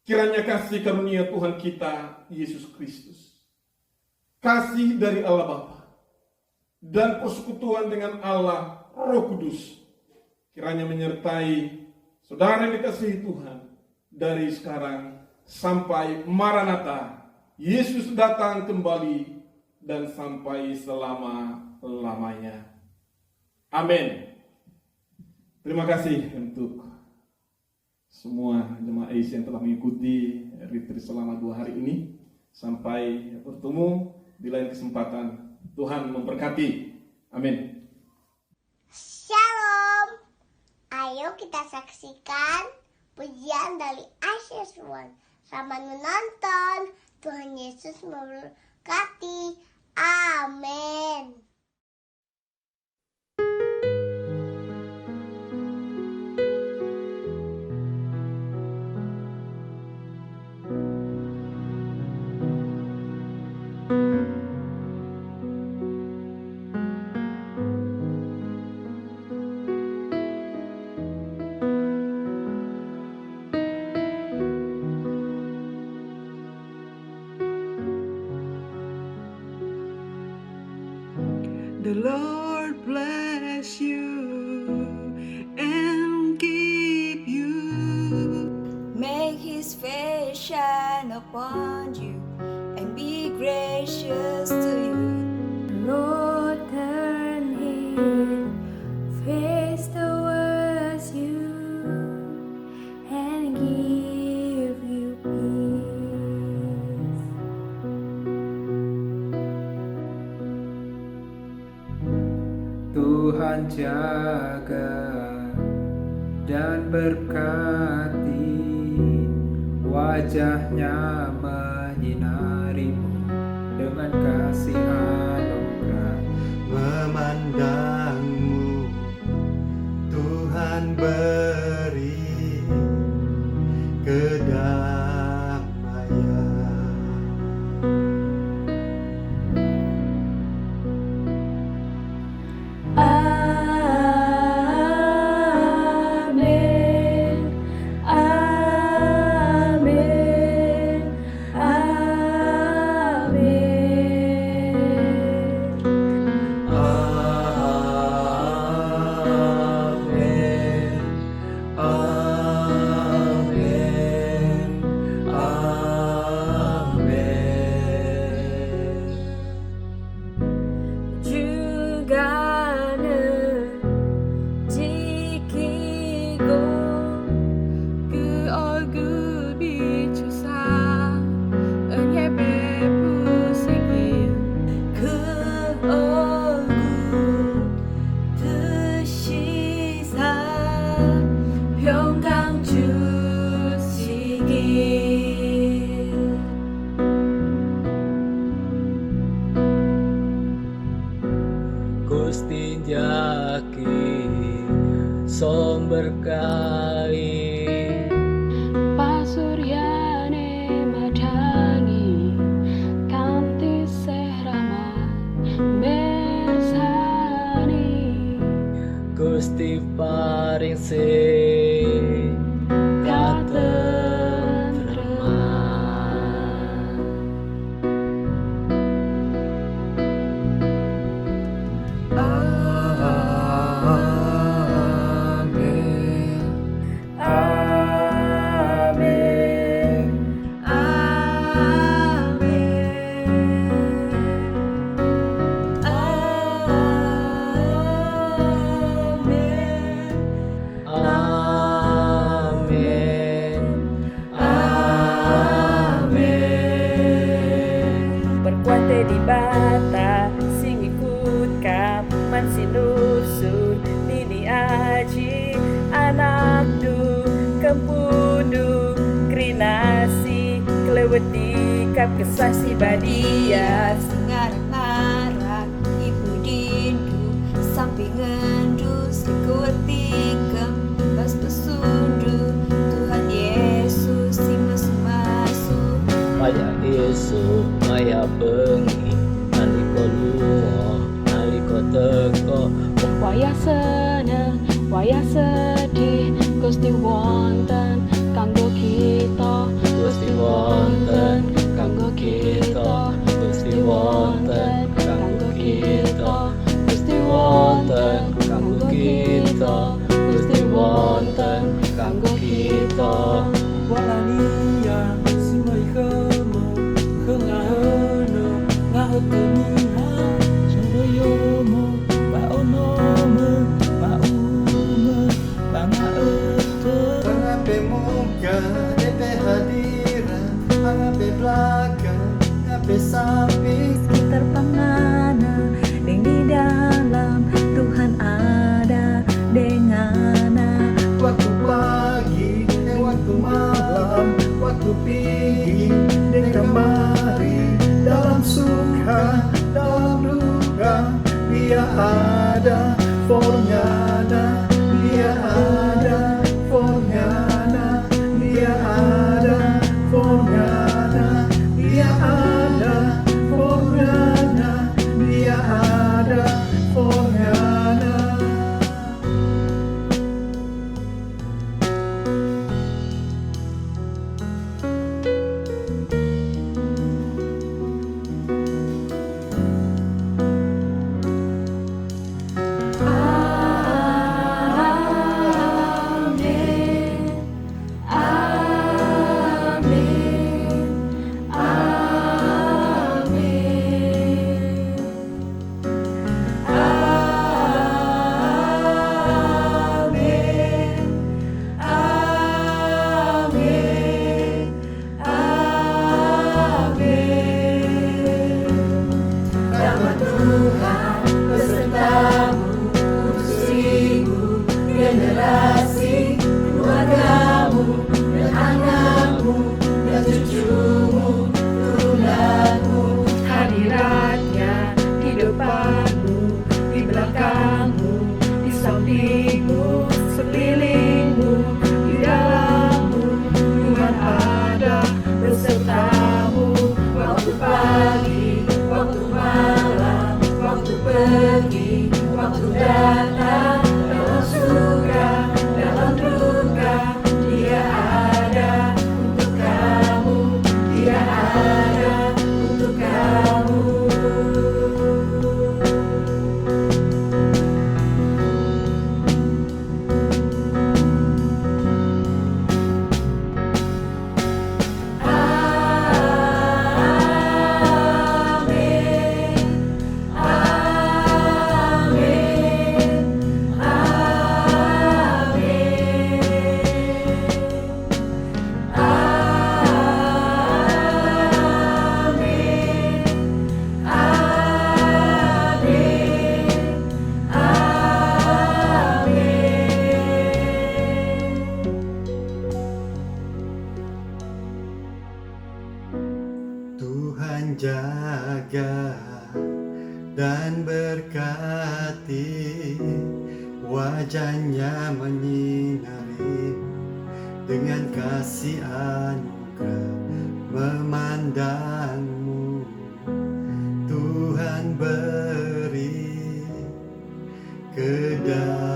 Kiranya kasih karunia Tuhan kita Yesus Kristus, kasih dari Allah Bapa, dan persekutuan dengan Allah Roh Kudus kiranya menyertai saudara yang dikasihi Tuhan dari sekarang sampai Maranatha, Yesus datang kembali, dan sampai selama-lamanya. Amin. Terima kasih untuk semua jemaat AIC yang telah mengikuti retreat selama 2 hari ini. Sampai bertemu di lain kesempatan. Tuhan memberkati. Amin. Shalom. Ayo kita saksikan pujian dari Isis One. Selamat menonton. Tuhan Yesus memberkati. Amin. The Lord bless you and keep you. Make his face shine upon you and be gracious to you. Lord, turn his face towards you and give you peace. Tuhan jaga dan berkati, wajahnya menyinarimu dengan kasih anugerah. Memandangmu Tuhan beri kedamaian. Amin, amin, amin. Amin, amin, amin. Juga는 지키고 그 얼굴 비추사 은혜 베푸시길. 그 얼굴 드시사 평강 주시길. Gusti jaki sumber kain, Pasuryane madangi kanthi sehrama bersani. Gusti paring sing katentreman. Amin, amin, Amin, amin. Berkuate di bata sing ikut kaman sinusun nini aji anak du kempudu krinasi keleweti kap kesasi badia singarak-ngarak ibu dindu samping ngendu sikuti kembas pesundu Tuhan Yesus si masu-masu. Maya Yesu, maya bengi, naliko lunga, naliko teko. Wayah seneng, wayah sedih, Gusti wonten kanggo kita. Gusti wonten kanggo kita, Gusti wonten kanggo kita, Gusti wonten kanggo kita, Gusti wonten kanggo kita. Walania simai kemo kengahono ngahoteniha soroyomo baonomo baume bangaete Pengape muka, depe hadiran, pengape belakang, ngape samping. Sekitar pangana yang di dalam Tuhan ada sekelilingmu, sekelilingmu, di dalammu Tuhan ada besertamu. Waktu pagi, waktu malam, waktu pergi, waktu datang, dalam suka, dalam duka, Dia ada untuk kamu, Dia ada untuk kamu. Tuhan jaga dan berkati, wajahnya menyinarimu, dengan kasih anugerah memandangmu. Tuhan beri kedamaian